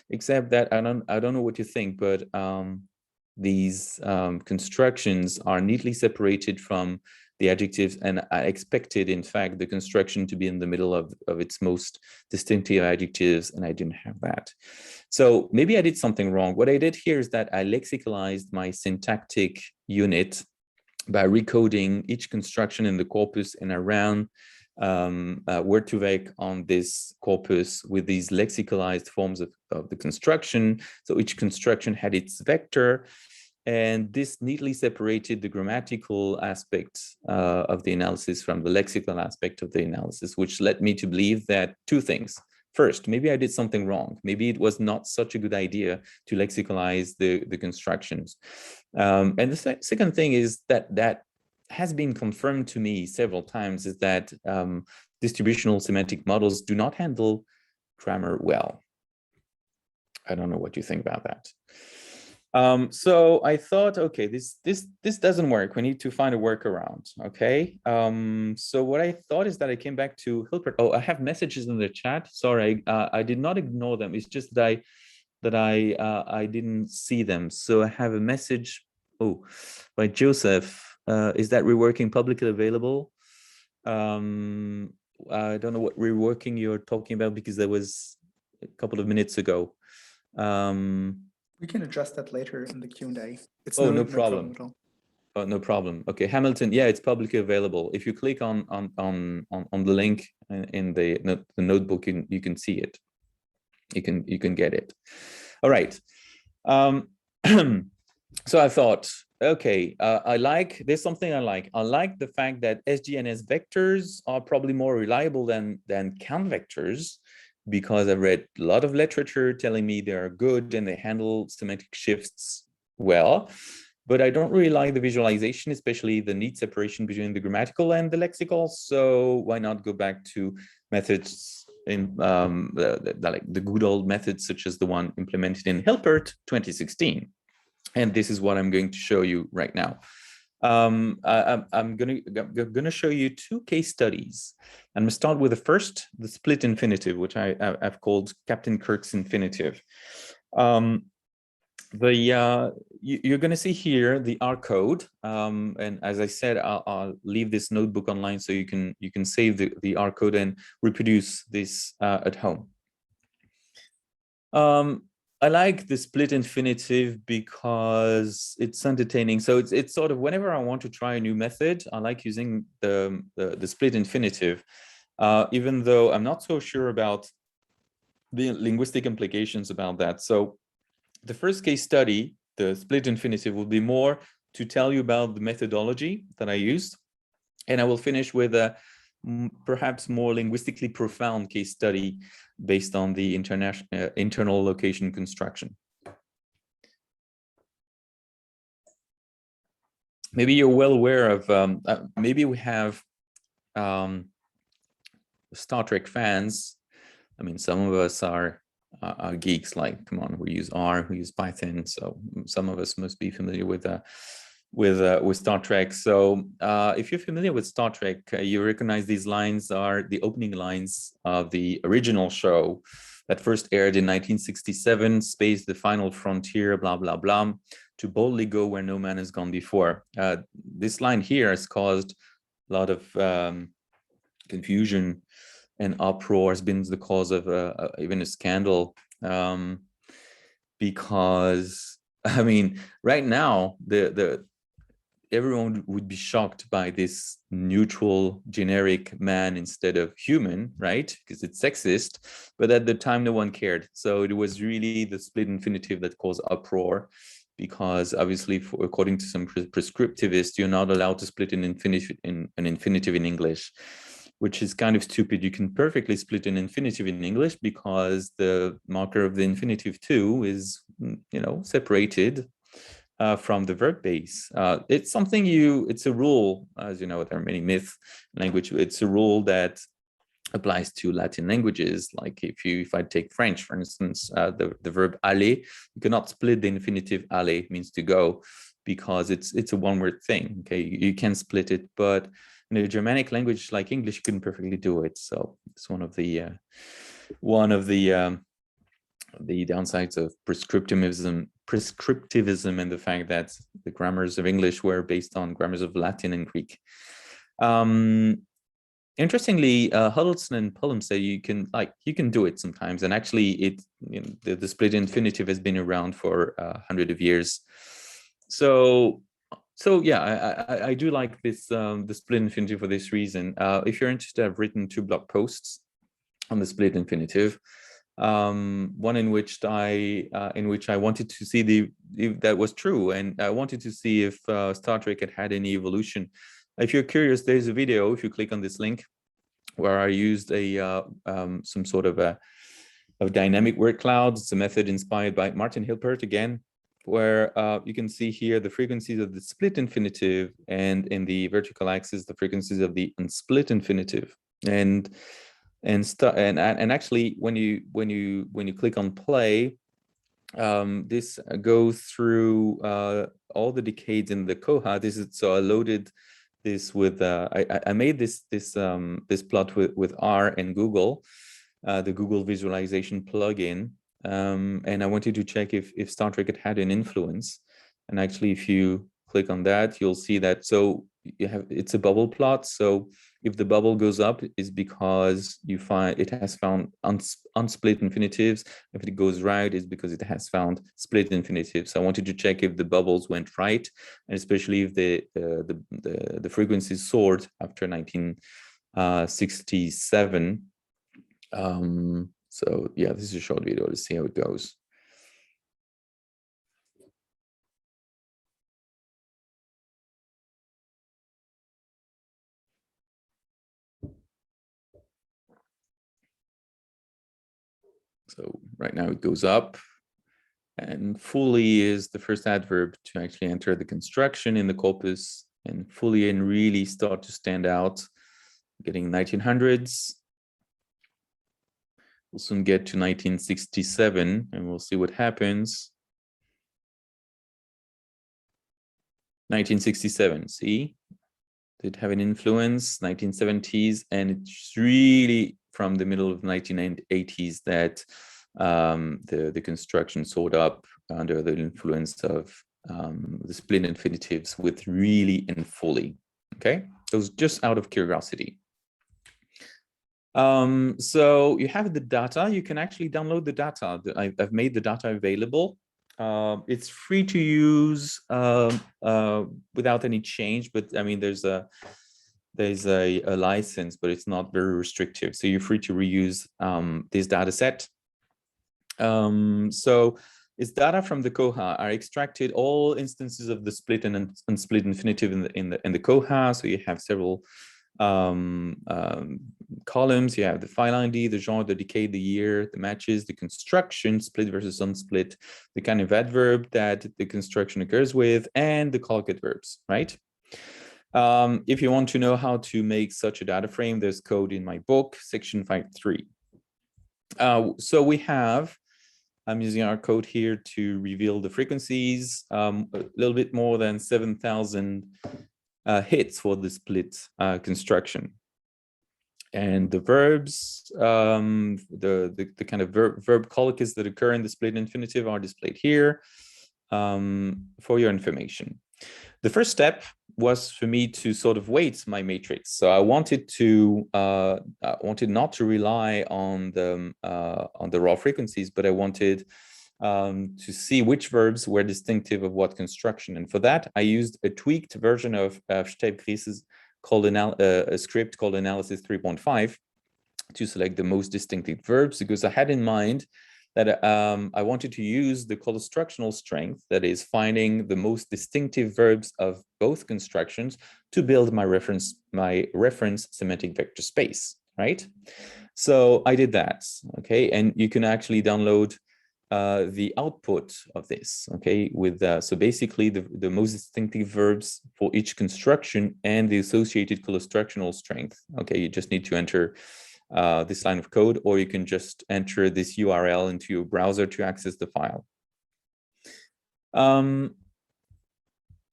except that I don't know what you think, but these constructions are neatly separated from the adjectives, and I expected, in fact, the construction to be in the middle of its most distinctive adjectives, and I didn't have that. So maybe I did something wrong. What I did here is that I lexicalized my syntactic unit by recoding each construction in the corpus, and I ran word2vec on this corpus with these lexicalized forms of the construction. So each construction had its vector, and this neatly separated the grammatical aspect of the analysis from the lexical aspect of the analysis, which led me to believe that two things. First, maybe I did something wrong. Maybe it was not such a good idea to lexicalize the constructions. And the second thing is that has been confirmed to me several times, is that distributional semantic models do not handle grammar well. I don't know what you think about that. So I thought, okay, this doesn't work. We need to find a workaround. Okay. So what I thought is that I came back to Hilbert. Oh, I have messages in the chat. Sorry, I did not ignore them. It's just that I didn't see them. So I have a message. Oh, by Joseph. Is that reworking publicly available? I don't know what reworking you're talking about, because there was a couple of minutes ago. We can address that later in the Q&A. It's no problem at all. Oh, no problem. Okay, Hamilton. Yeah, it's publicly available. If you click on the link in the notebook, you can see it. You can get it. All right. So I thought, okay, there's something I like. I like the fact that SGNS vectors are probably more reliable than count vectors, because I've read a lot of literature telling me they are good and they handle semantic shifts well. But I don't really like the visualization, especially the neat separation between the grammatical and the lexical. So why not go back to methods in like the good old methods, such as the one implemented in Hilbert 2016. And this is what I'm going to show you right now. I'm gonna show you two case studies. I'm gonna start with the first, the split infinitive, which I've called Captain Kirk's infinitive. You're going to see here the R code, and as I said, I'll leave this notebook online so you can save the R code and reproduce this at home. I like the split infinitive because it's entertaining. So it's sort of, whenever I want to try a new method, I like using the split infinitive, even though I'm not so sure about the linguistic implications about that. So the first case study, the split infinitive, will be more to tell you about the methodology that I used. And I will finish with a perhaps more linguistically profound case study based on the internal location construction. Maybe you're well aware of, maybe we have Star Trek fans. I mean, some of us are geeks, like, come on, we use R, we use Python, so some of us must be familiar with Star Trek. So if you're familiar with Star Trek, you recognize these lines are the opening lines of the original show that first aired in 1967, Space, the Final Frontier, blah, blah, blah, to boldly go where no man has gone before. This line here has caused a lot of confusion and uproar, has been the cause of even a scandal, because, I mean, right now, everyone would be shocked by this neutral generic man instead of human, right? Because it's sexist, but at the time no one cared. So it was really the split infinitive that caused uproar, because obviously, according to some prescriptivists, you're not allowed to split an infinitive in English, which is kind of stupid. You can perfectly split an infinitive in English because the marker of the infinitive too is, separated from the verb base. It's something it's a rule, as you know, there are many myths in language. It's a rule that applies to Latin languages. Like if I take French, for instance, the verb aller, you cannot split the infinitive aller, means to go, because it's a one-word thing. Okay, you can split it, but in a Germanic language like English, you couldn't perfectly do it. So it's one of the downsides of prescriptivism and the fact that the grammars of English were based on grammars of Latin and Greek. Interestingly, Huddleston and Pullum say you can do it sometimes, and actually, the split infinitive has been around for 100 of years. So yeah, I do like this the split infinitive for this reason. If you're interested, I've written 2 blog posts on the split infinitive. One in which I wanted to see if that was true, and I wanted to see if Star Trek had any evolution. If you're curious, there's a video, if you click on this link, where I used some sort of a dynamic word cloud. It's a method inspired by Martin Hilpert again, where you can see here the frequencies of the split infinitive, and in the vertical axis the frequencies of the unsplit infinitive. And actually, when you click on play, this goes through all the decades in the Koha. So I loaded this with I made this plot with R and Google, the Google visualization plugin, and I wanted to check if Star Trek had an influence. And actually, if you click on that, you'll see that. So it's a bubble plot. So if the bubble goes up, is because you find it has found unsplit infinitives. If it goes right, is because it has found split infinitives. So I wanted to check if the bubbles went right, and especially if the frequencies soared after 1967. So yeah, this is a short video to see how it goes. So right now it goes up, and fully is the first adverb to actually enter the construction in the corpus, and fully and really start to stand out, getting 1900s. We'll soon get to 1967, and we'll see what happens. 1967, see? Did have an influence, 1970s, and it's really from the middle of 1980s that the construction soared up under the influence of the split infinitives with really and fully. Okay, so just out of curiosity. So you have the data. You can actually download the data. I've made the data available. It's free to use without any change, but I mean, there's a license, but it's not very restrictive. So you're free to reuse this data set. So it's data from the Koha. I extracted all instances of the split and unsplit infinitive in the Koha. So you have several columns. You have the file ID, the genre, the decade, the year, the matches, the construction, split versus unsplit, the kind of adverb that the construction occurs with, and the collocate verbs, right? If you want to know how to make such a data frame, there's code in my book, section 5.3. So we have, I'm using our code here to reveal the frequencies, a little bit more than 7,000 hits for the split construction. And the verbs, the kind of verb collocations that occur in the split infinitive are displayed here for your information. The first step was for me to sort of weight my matrix. So I wanted not to rely on the raw frequencies, but I wanted to see which verbs were distinctive of what construction. And for that, I used a tweaked version of Steib-Gries's called a script called Analysis 3.5 to select the most distinctive verbs, because I had in mind that I wanted to use the collocational strength, that is finding the most distinctive verbs of both constructions, to build my reference semantic vector space, right? So I did that, okay? And you can actually download the output of this, okay, with so basically the most distinctive verbs for each construction and the associated collocational strength. Okay, you just need to enter this line of code, or you can just enter this URL into your browser to access the file.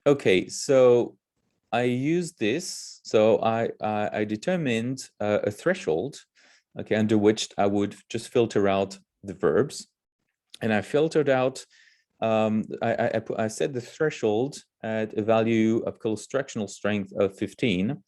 Okay, so I used this. So I determined a threshold, okay, under which I would just filter out the verbs. And I filtered out, I set the threshold at a value of collocational strength of 15,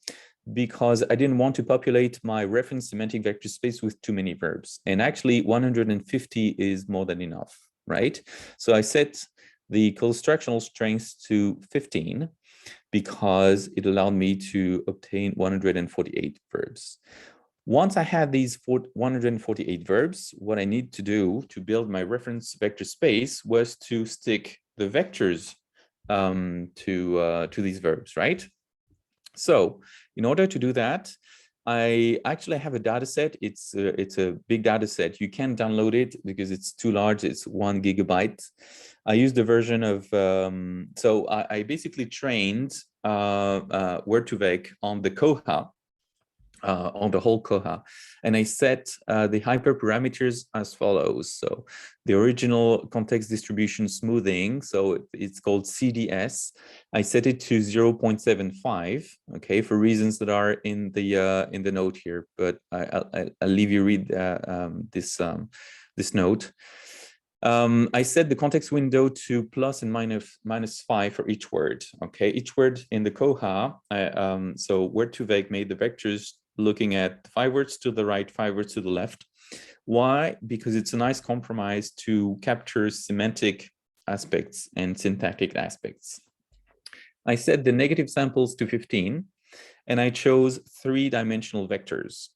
because I didn't want to populate my reference semantic vector space with too many verbs. And actually 150 is more than enough, right? So I set the collocational strength to 15 because it allowed me to obtain 148 verbs. Once I had these 148 verbs, what I need to do to build my reference vector space was to stick the vectors to these verbs, right? So in order to do that, I actually have a data set. It's a big data set. You can't download it because it's too large. It's 1 gigabyte. I used the version of, so I basically trained Word2Vec on the Koha, on the whole Koha, and I set the hyperparameters as follows. So the original context distribution smoothing, so it's called CDS. I set it to 0.75, okay, for reasons that are in the note here, but I'll leave you read this note. I set the context window to plus and minus 5 for each word. Okay, each word in the Koha. So Word2Vec made the vectors looking at 5 words to the right, 5 words to the left. Why? Because it's a nice compromise to capture semantic aspects and syntactic aspects. I set the negative samples to 15, and I chose 3-dimensional vectors.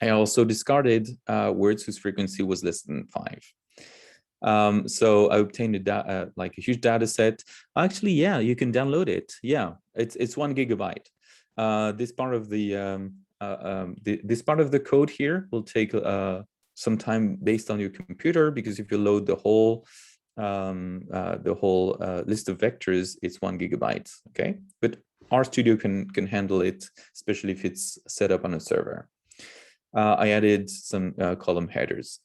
I also discarded words whose frequency was less than 5. So I obtained like a huge data set. Actually, yeah, you can download it. Yeah, it's 1 gigabyte. This part of this part of the code here will take some time based on your computer, because if you load the whole list of vectors, it's 1 gigabyte. Okay, but RStudio can handle it, especially if it's set up on a server. I added some column headers.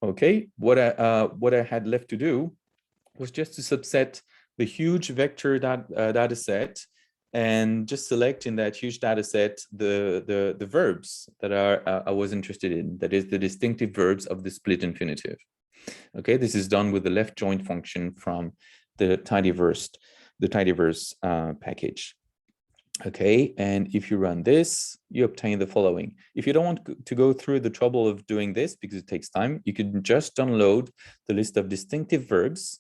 Okay, what I had left to do was just to subset the huge vector data set and just select in that huge data set the verbs that I was interested in, that is the distinctive verbs of the split infinitive. Okay, this is done with the left join function from the tidyverse package. Okay, and if you run this, you obtain the following. If you don't want to go through the trouble of doing this because it takes time, you can just download the list of distinctive verbs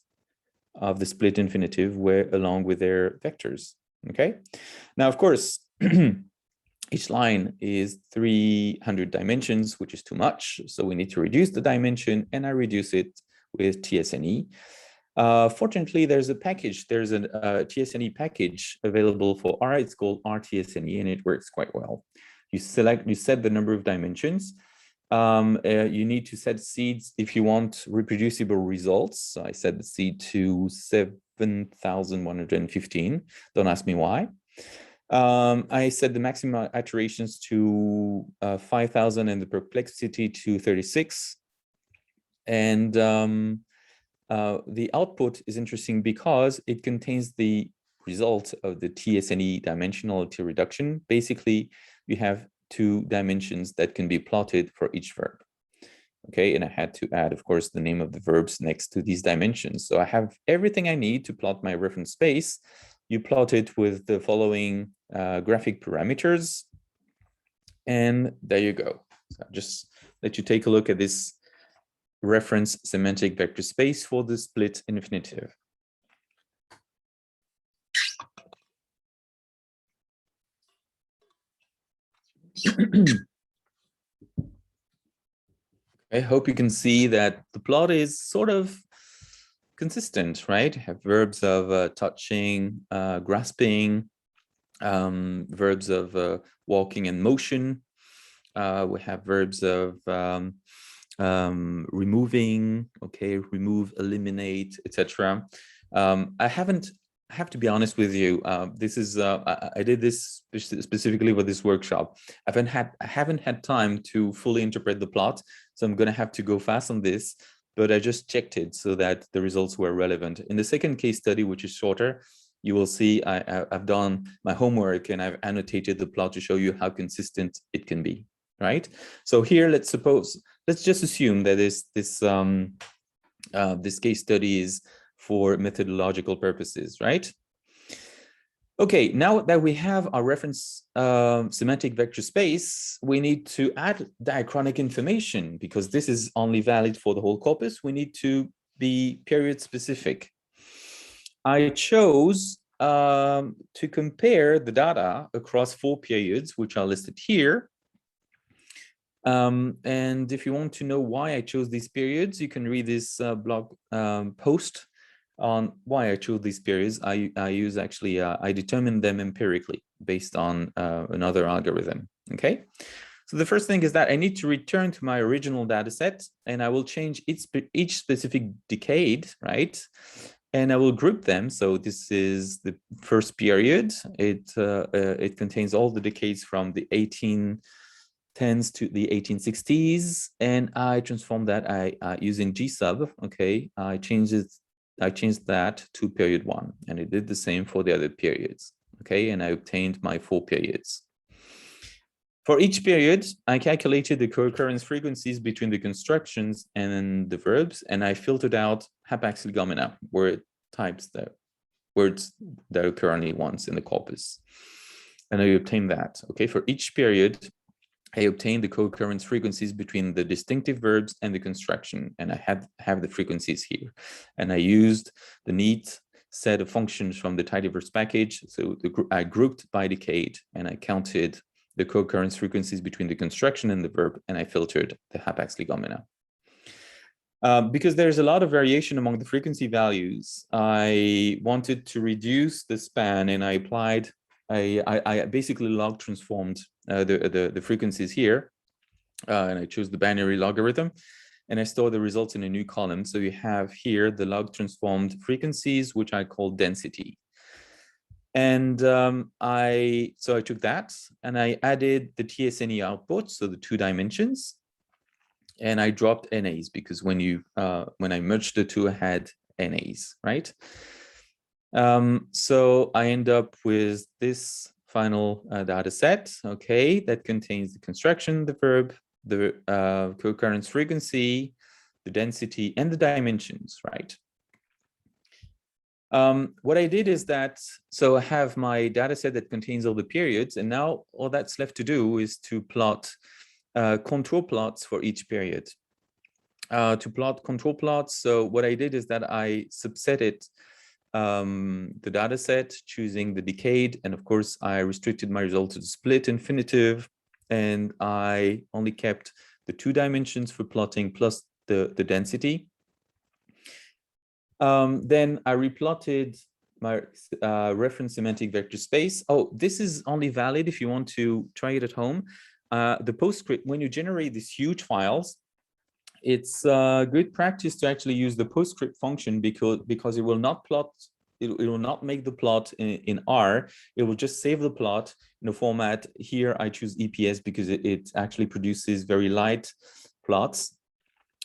of the split infinitive along with their vectors. Okay, now, of course, each line is 300 dimensions, which is too much. So we need to reduce the dimension, and I reduce it with TSNE. Fortunately, there's a package. There's a TSNE package available for R. It's called RTSNE, and it works quite well. You set the number of dimensions. You need to set seeds if you want reproducible results. So I set the seed to 7,115. Don't ask me why. I set the maximum iterations to 5,000 and the perplexity to 36. And the output is interesting because it contains the result of the TSNE dimensionality reduction. Basically, we have 2 dimensions that can be plotted for each verb. Okay, and I had to add, of course, the name of the verbs next to these dimensions. So I have everything I need to plot my reference space. You plot it with the following graphic parameters, and there you go. So I'll just let you take a look at this reference semantic vector space for the split infinitive. I hope you can see that the plot is sort of consistent, right? Have verbs of touching, grasping, verbs of walking and motion. We have verbs of removing, okay, remove, eliminate, etc. I have to be honest with you. This is I did this specifically for this workshop. I haven't had time to fully interpret the plot, so I'm going to have to go fast on this. But I just checked it so that the results were relevant. In the second case study, which is shorter, you will see I've done my homework and I've annotated the plot to show you how consistent it can be. Right. So here, let's just assume that this case study is for methodological purposes, right? Okay, now that we have our reference semantic vector space, we need to add diachronic information because this is only valid for the whole corpus. We need to be period specific. I chose to compare the data across 4 periods, which are listed here. And if you want to know why I chose these periods, you can read this blog post on why I chose these periods. I determined them empirically based on another algorithm. Okay, so the first thing is that I need to return to my original data set, and I will change each specific decade, right? And I will group them. So this is the first period. It contains all the decades from the 1810s to the 1860s, and I transformed that using G-sub. Okay, I changed that to period 1, and it did the same for the other periods. Okay, and I obtained my 4 periods. For each period, I calculated the co-occurrence frequencies between the constructions and the verbs, and I filtered out hapax legomena, word types, the words that occur only once in the corpus. And I obtained that. Okay, for each period, I obtained the co-occurrence frequencies between the distinctive verbs and the construction, and I have the frequencies here. And I used the neat set of functions from the tidyverse package. So I grouped by decade, and I counted the co-occurrence frequencies between the construction and the verb, and I filtered the hapax legomena. Because there's a lot of variation among the frequency values, I wanted to reduce the span, and I basically log transformed the frequencies here, and I chose the binary logarithm, and I store the results in a new column. So you have here the log transformed frequencies, which I call density. And I took that and I added the TSNE output, so the 2 dimensions, and I dropped NAs because when I merged the 2, I had NAs, right? So I end up with this final data set, okay, that contains the construction, the verb, the co-occurrence frequency, the density, and the dimensions, right? What I did is that, so I have my data set that contains all the periods, and now all that's left to do is to plot control plots for each period. To plot control plots, so what I did is that I subsetted the data set, choosing the decade, and of course I restricted my result to the split infinitive, and I only kept the 2 dimensions for plotting plus the density. Then I replotted my reference semantic vector space. Oh, this is only valid if you want to try it at home. The PostScript, when you generate these huge files, it's good practice to actually use the PostScript function because it will not plot it will not make the plot in R. It will just save the plot in a format. Here I choose EPS because it actually produces very light plots.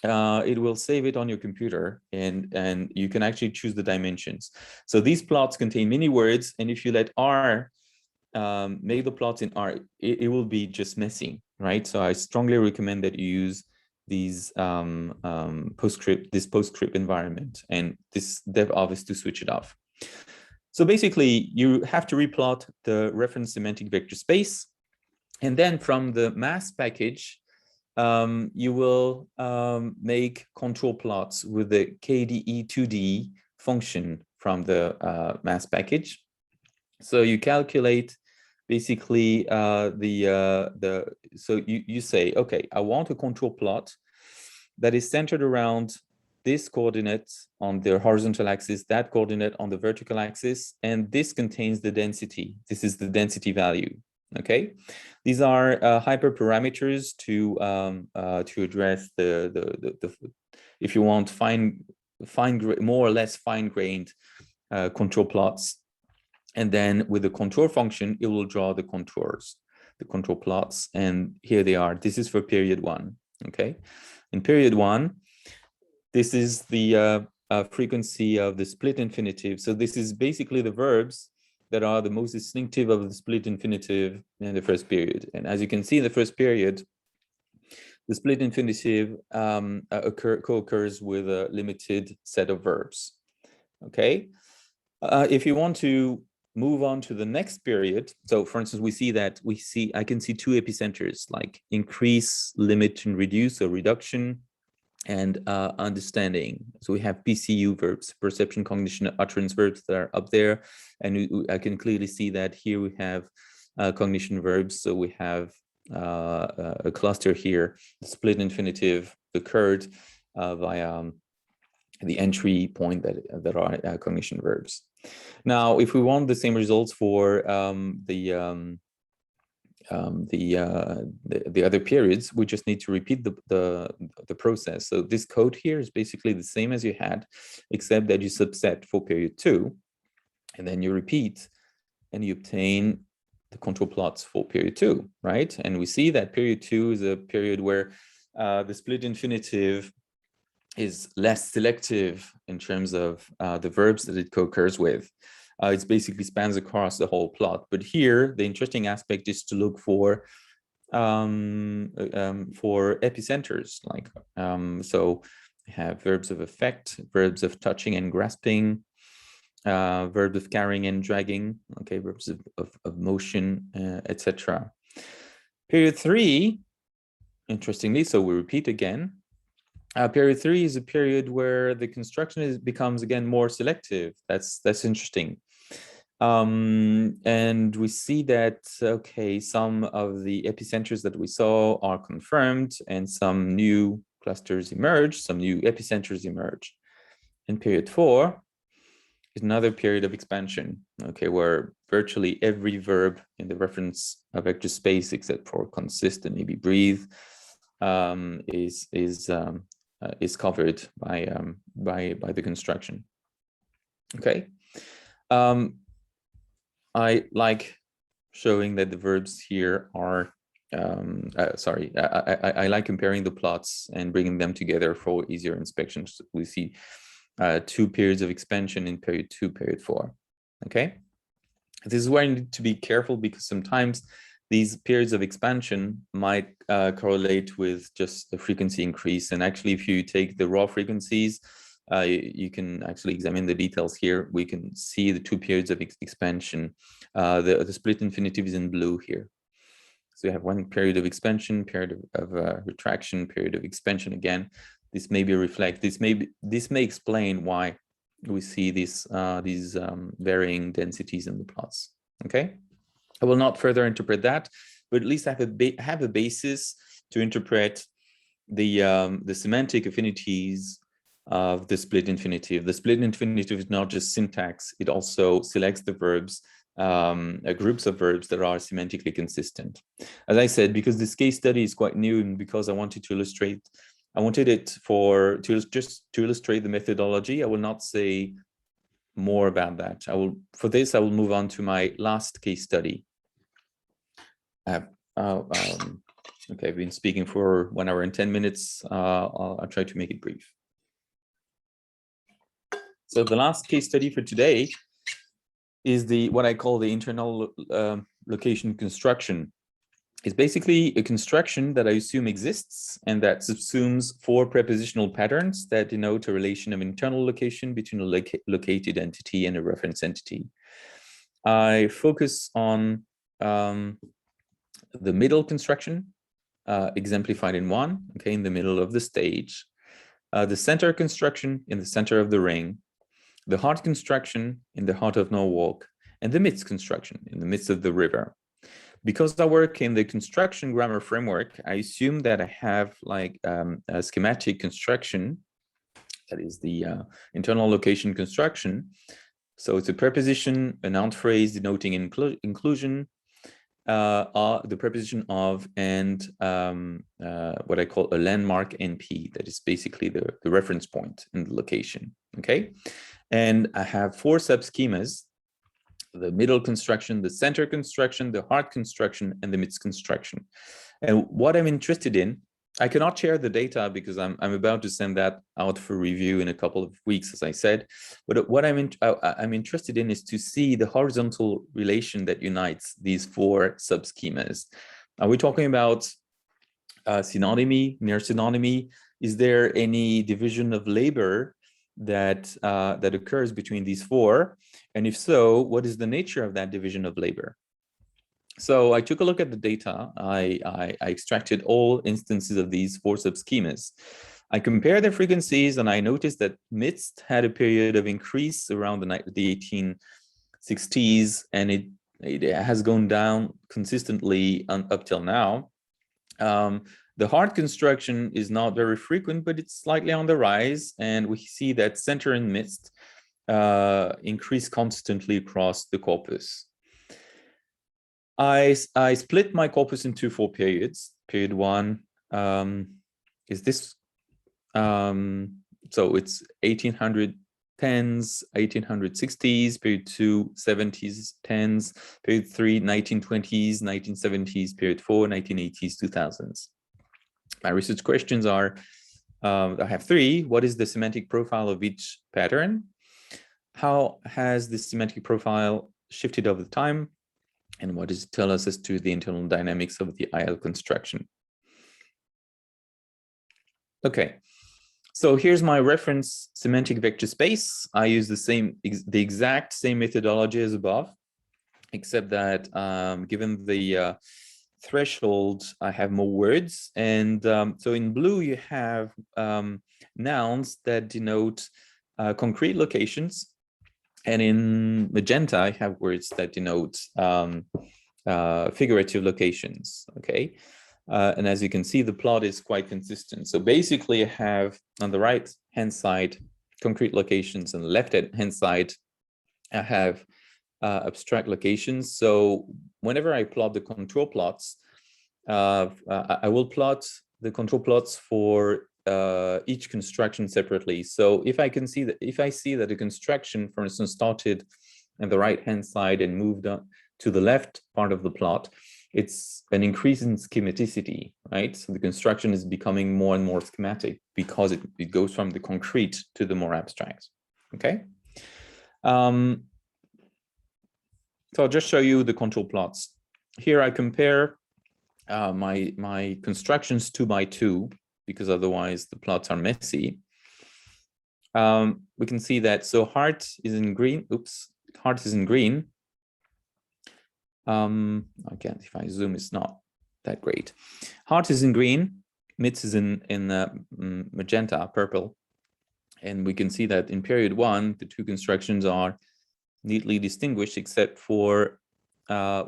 It will save it on your computer, and you can actually choose the dimensions. So these plots contain many words, and if you let R make the plots in R, it will be just messy, right? So I strongly recommend that you use these PostScript environment and this dev office to switch it off. So basically, you have to replot the reference semantic vector space, and then from the mass package, you will make control plots with the KDE2D function from the mass package. So you calculate basically so you say, okay, I want a control plot that is centered around this coordinate on the horizontal axis, that coordinate on the vertical axis, and this contains the density. This is the density value. Okay, these are hyperparameters to address the if you want more or less fine-grained control plots, and then with the contour function it will draw the contours, the control plots, and here they are. This is for period 1. Okay, in period 1, this is the frequency of the split infinitive. So this is basically the verbs that are the most distinctive of the split infinitive in the first period. And as you can see in the first period, the split infinitive co-occurs with a limited set of verbs. Okay, if you want to move on to the next period, so for instance, I can see 2 epicenters, like increase, limit, and reduce, so reduction, and understanding. So we have PCU verbs, perception, cognition, utterance verbs that are up there. And I can clearly see that here we have cognition verbs. So we have a cluster here, the split infinitive occurred via the entry point that are cognition verbs. Now, if we want the same results for the other periods, we just need to repeat the process. So this code here is basically the same as you had, except that you subset for period 2, and then you repeat, and you obtain the control plots for period 2, right? And we see that period 2 is a period where the split infinitive is less selective in terms of the verbs that it co-occurs with. It basically spans across the whole plot. But here, the interesting aspect is to look for epicenters. Like so, we have verbs of effect, verbs of touching and grasping, verbs of carrying and dragging. Okay, verbs of motion, etc. Period 3, interestingly, so we repeat again. Period 3 is a period where the construction becomes again more selective. That's interesting. And we see that, okay, some of the epicenters that we saw are confirmed and some new clusters emerge, some new epicenters emerge. And period 4 is another period of expansion, okay, where virtually every verb in the reference vector space, except for consist and maybe breathe, is covered by the construction. Okay. I like showing that the verbs here are, I like comparing the plots and bringing them together for easier inspection. So we see 2 periods of expansion in period 2, period 4. Okay. This is where you need to be careful, because sometimes these periods of expansion might correlate with just the frequency increase. And actually, if you take the raw frequencies, you can actually examine the details here. We can see the 2 periods of expansion. The split infinitive is in blue here. So you have 1 period of expansion, period of retraction, period of expansion again. This may this may explain why we see these varying densities in the plots. Okay, I will not further interpret that, but at least have a basis to interpret the semantic affinities of the split infinitive. The split infinitive is not just syntax; it also selects the verbs, groups of verbs that are semantically consistent. As I said, because this case study is quite new, and because I wanted to illustrate. I wanted it to illustrate the methodology. I will not say more about that. For this, I will move on to my last case study. Okay, I've been speaking for 1 hour and 10 minutes. I'll try to make it brief. So the last case study for today is what I call the internal location construction. It's basically a construction that I assume exists and that subsumes 4 prepositional patterns that denote a relation of internal location between a located entity and a reference entity. I focus on the middle construction, exemplified in 1, okay, in the middle of the stage, the center construction in the center of the ring, the heart construction in the heart of Norwalk, and the midst construction in the midst of the river. Because I work in the construction grammar framework, I assume that I have like a schematic construction, that is the internal location construction. So it's a preposition, a noun phrase denoting inclusion, the preposition of, and what I call a landmark NP, that is basically the reference point in the location, okay? And I have 4 subschemas: the middle construction, the center construction, the heart construction, and the midst construction. And what I'm interested in, I cannot share the data because I'm about to send that out for review in a couple of weeks, as I said. But what I'm interested in is to see the horizontal relation that unites these 4 subschemas. Are we talking about synonymy, near synonymy? Is there any division of labor that occurs between these 4? And if so, what is the nature of that division of labor? So I took a look at the data. I extracted all instances of these 4 subschemas. I compared their frequencies, and I noticed that midst had a period of increase around the 1860s, and it has gone down consistently up till now. The heart construction is not very frequent, but it's slightly on the rise, and we see that center and midst increase constantly across the corpus. I split my corpus into 4 periods. Period 1 is this. So it's 1810s, 1860s, period 2, 70s, 10s, period 3, 1920s, 1970s, period 4, 1980s, 2000s. My research questions are, I have 3. What is the semantic profile of each pattern? How has the semantic profile shifted over time? And what does it tell us as to the internal dynamics of the IL construction? Okay, so here's my reference semantic vector space. I use the exact same methodology as above, except that given the threshold, I have more words. And so in blue, you have nouns that denote concrete locations. And in magenta, I have words that denote figurative locations, okay? And as you can see, the plot is quite consistent. So basically, I have on the right-hand side, concrete locations, and the left-hand side, I have abstract locations. So whenever I plot the contour plots, I will plot the contour plots for each construction separately. So if I see that a construction, for instance, started on the right-hand side and moved on to the left part of the plot, it's an increase in schematicity, right? So the construction is becoming more and more schematic because it goes from the concrete to the more abstract, okay? So I'll just show you the contour plots. Here I compare my constructions 2 by 2, because otherwise the plots are messy. We can see that, so heart is in green. Oops, heart is in green. Again, if I zoom, it's not that great. Heart is in green, midst is in magenta, purple. And we can see that in period 1, the 2 constructions are neatly distinguished except for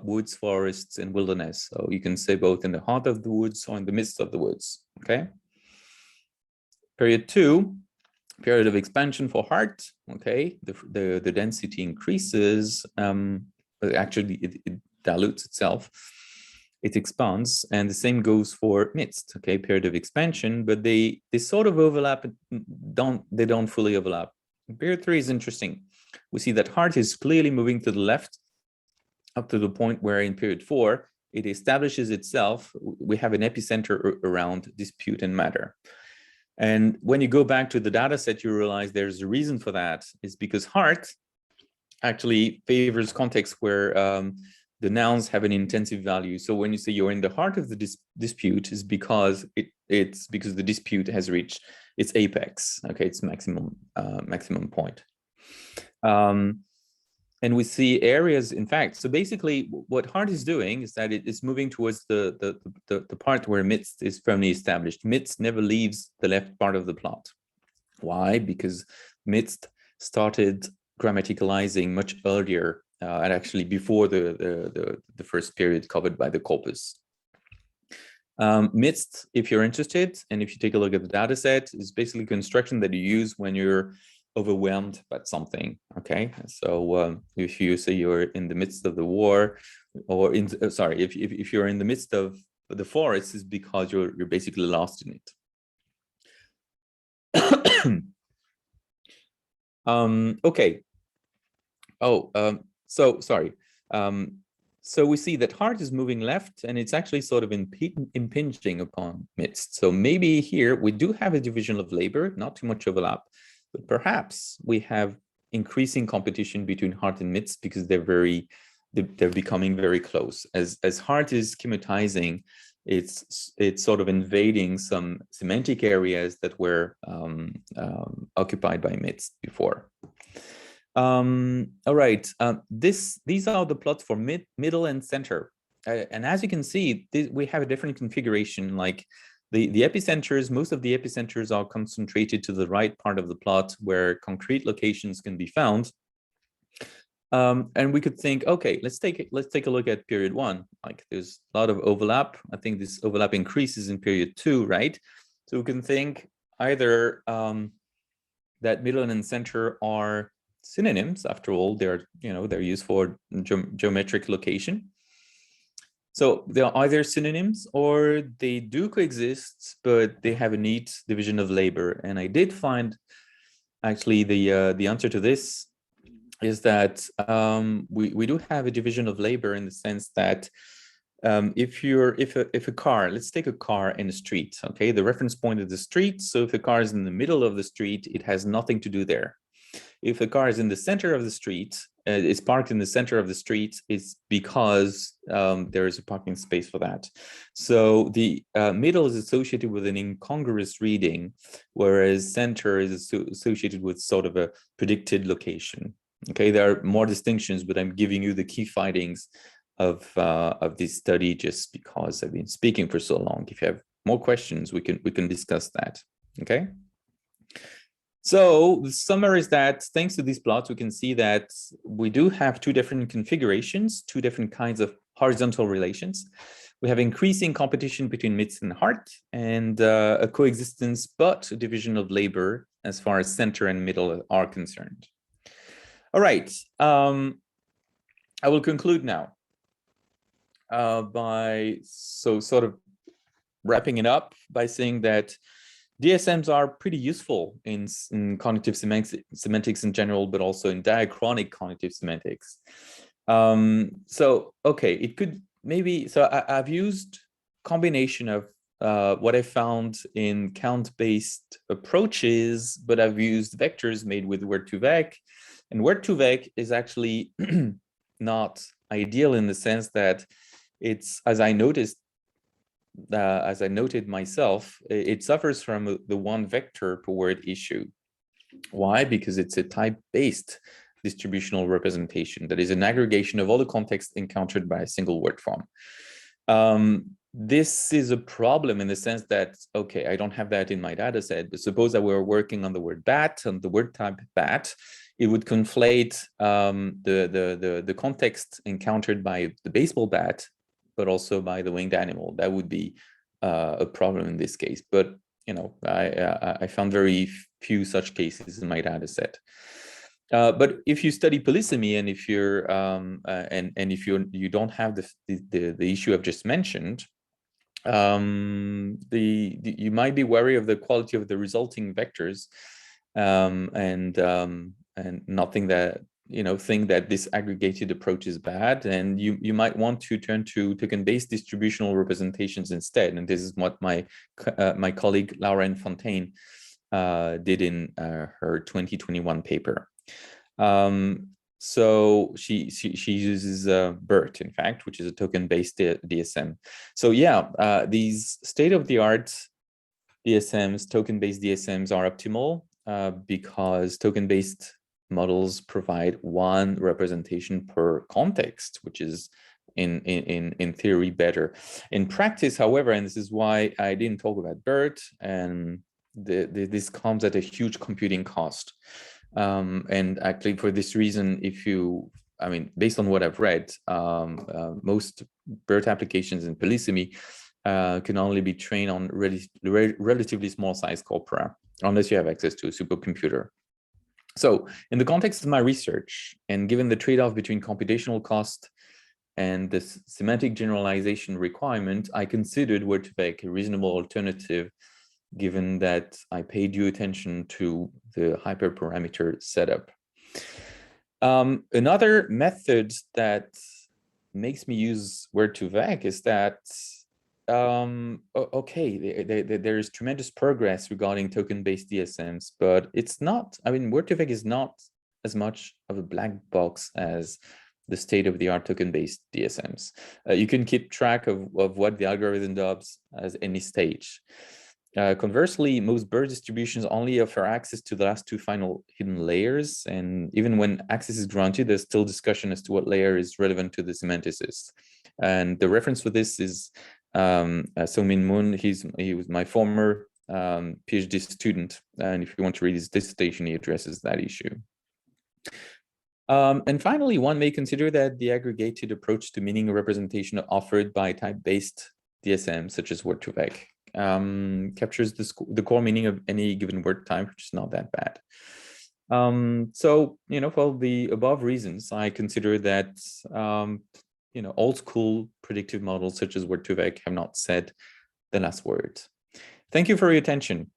woods, forests, and wilderness. So you can say both in the heart of the woods or in the midst of the woods, okay? Period 2, period of expansion for heart, okay? The density increases, but actually it dilutes itself. It expands, and the same goes for midst, okay? Period of expansion, but they sort of overlap, they don't fully overlap. Period 3 is interesting. we see that heart is clearly moving to the left up to the point where in period 4, it establishes itself. We have an epicenter around dispute and matter. And when you go back to the data set, you realize there's a reason for that. It's because heart actually favors contexts where the nouns have an intensive value. So when you say you're in the heart of the dispute, is because it's because the dispute has reached its apex, okay, its maximum point. And we see areas, in fact, so basically what heart is doing is that it is moving towards the part where midst is firmly established. Midst never leaves the left part of the plot. Why? Because midst started grammaticalizing much earlier, and actually before the first period covered by the corpus. Midst, if you're interested, and if you take a look at the data set, is basically construction that you use when you're overwhelmed by something. Okay, so if you say you're in the midst of the war, or in if you're in the midst of the forest, is because you're basically lost in it. Okay. So sorry. So we see that heart is moving left, and it's actually sort of impinging upon midst. So maybe here we do have a division of labor, not too much overlap. But perhaps we have increasing competition between heart and midst because they're becoming very close. As heart is schematizing, it's sort of invading some semantic areas that were occupied by midst before. All right, these are the plots for middle and center. And as you can see, we have a different configuration. Like the epicenters, most of the epicenters are concentrated to the right part of the plot where concrete locations can be found. And we could think, okay, let's take a look at period 1. Like there's a lot of overlap. I think this overlap increases in period 2, right? So we can think either that middle and center are synonyms. After all, they're used for geometric location. So they're either synonyms or they do coexist, but they have a neat division of labor. And I did find actually the answer to this is that we do have a division of labor in the sense that if a car, let's take a car in a street, okay, the reference point is the street. So if a car is in the middle of the street, it has nothing to do there. If a car is in the center of the street, is parked in the center of the street, it's because there is a parking space for that. So the middle is associated with an incongruous reading, whereas center is associated with sort of a predicted location. Okay, there are more distinctions, but I'm giving you the key findings of this study just because I've been speaking for so long. If you have more questions, we can discuss that. Okay. So the summary is that thanks to these plots, we can see that we do have 2 different configurations, 2 different kinds of horizontal relations. We have increasing competition between midst and heart, and a coexistence, but a division of labor as far as center and middle are concerned. All right, I will conclude now by sort of wrapping it up by saying that DSMs are pretty useful in cognitive semantics in general, but also in diachronic cognitive semantics. So, okay, it could maybe, so I've used combination of what I found in count-based approaches, but I've used vectors made with word2vec, and word2vec is actually not ideal in the sense that it's, as I noted myself, it suffers from the one vector per word issue. Why? Because it's a type-based distributional representation that is an aggregation of all the context encountered by a single word form. This is a problem in the sense that, okay, I don't have that in my data set, but suppose that we're working on the word bat, on the word type bat, it would conflate the context encountered by the baseball bat, but also by the winged animal. That would be a problem in this case. But I found very few such cases in my data set. But if you study polysemy, and if you're and if you don't have the issue I've just mentioned, you might be wary of the quality of the resulting vectors, and and nothing that think that this aggregated approach is bad, and you might want to turn to token-based distributional representations instead. And this is what my colleague Laura Fontaine did in her 2021 paper. So she uses BERT, in fact, which is a token-based DSM. So yeah, these state-of-the-art DSMs, token-based DSMs, are optimal because token-based models provide one representation per context, which is in theory better. In practice, however, and this is why I didn't talk about BERT, and this comes at a huge computing cost. And actually, for this reason, based on what I've read, most BERT applications in polysemy can only be trained on relatively small size corpora, unless you have access to a supercomputer. So in the context of my research, and given the trade-off between computational cost and the semantic generalization requirement, I considered word2vec a reasonable alternative, given that I paid due attention to the hyperparameter setup. Another method that makes me use word2vec is that there is tremendous progress regarding token-based DSMs, but it's not, word2vec is not as much of a black box as the state-of-the-art token-based DSMs. You can keep track of what the algorithm does at any stage. Conversely, most BERT distributions only offer access to the last two final hidden layers, and even when access is granted, there's still discussion as to what layer is relevant to the semanticist. And the reference for this is So-Min Moon. He was my former PhD student, and if you want to read his dissertation, he addresses that issue. And finally, one may consider that the aggregated approach to meaning representation offered by type-based DSM, such as word2vec, captures the core meaning of any given word type, which is not that bad. So, for the above reasons, I consider that old school predictive models such as word2vec have not said the last word. Thank you for your attention.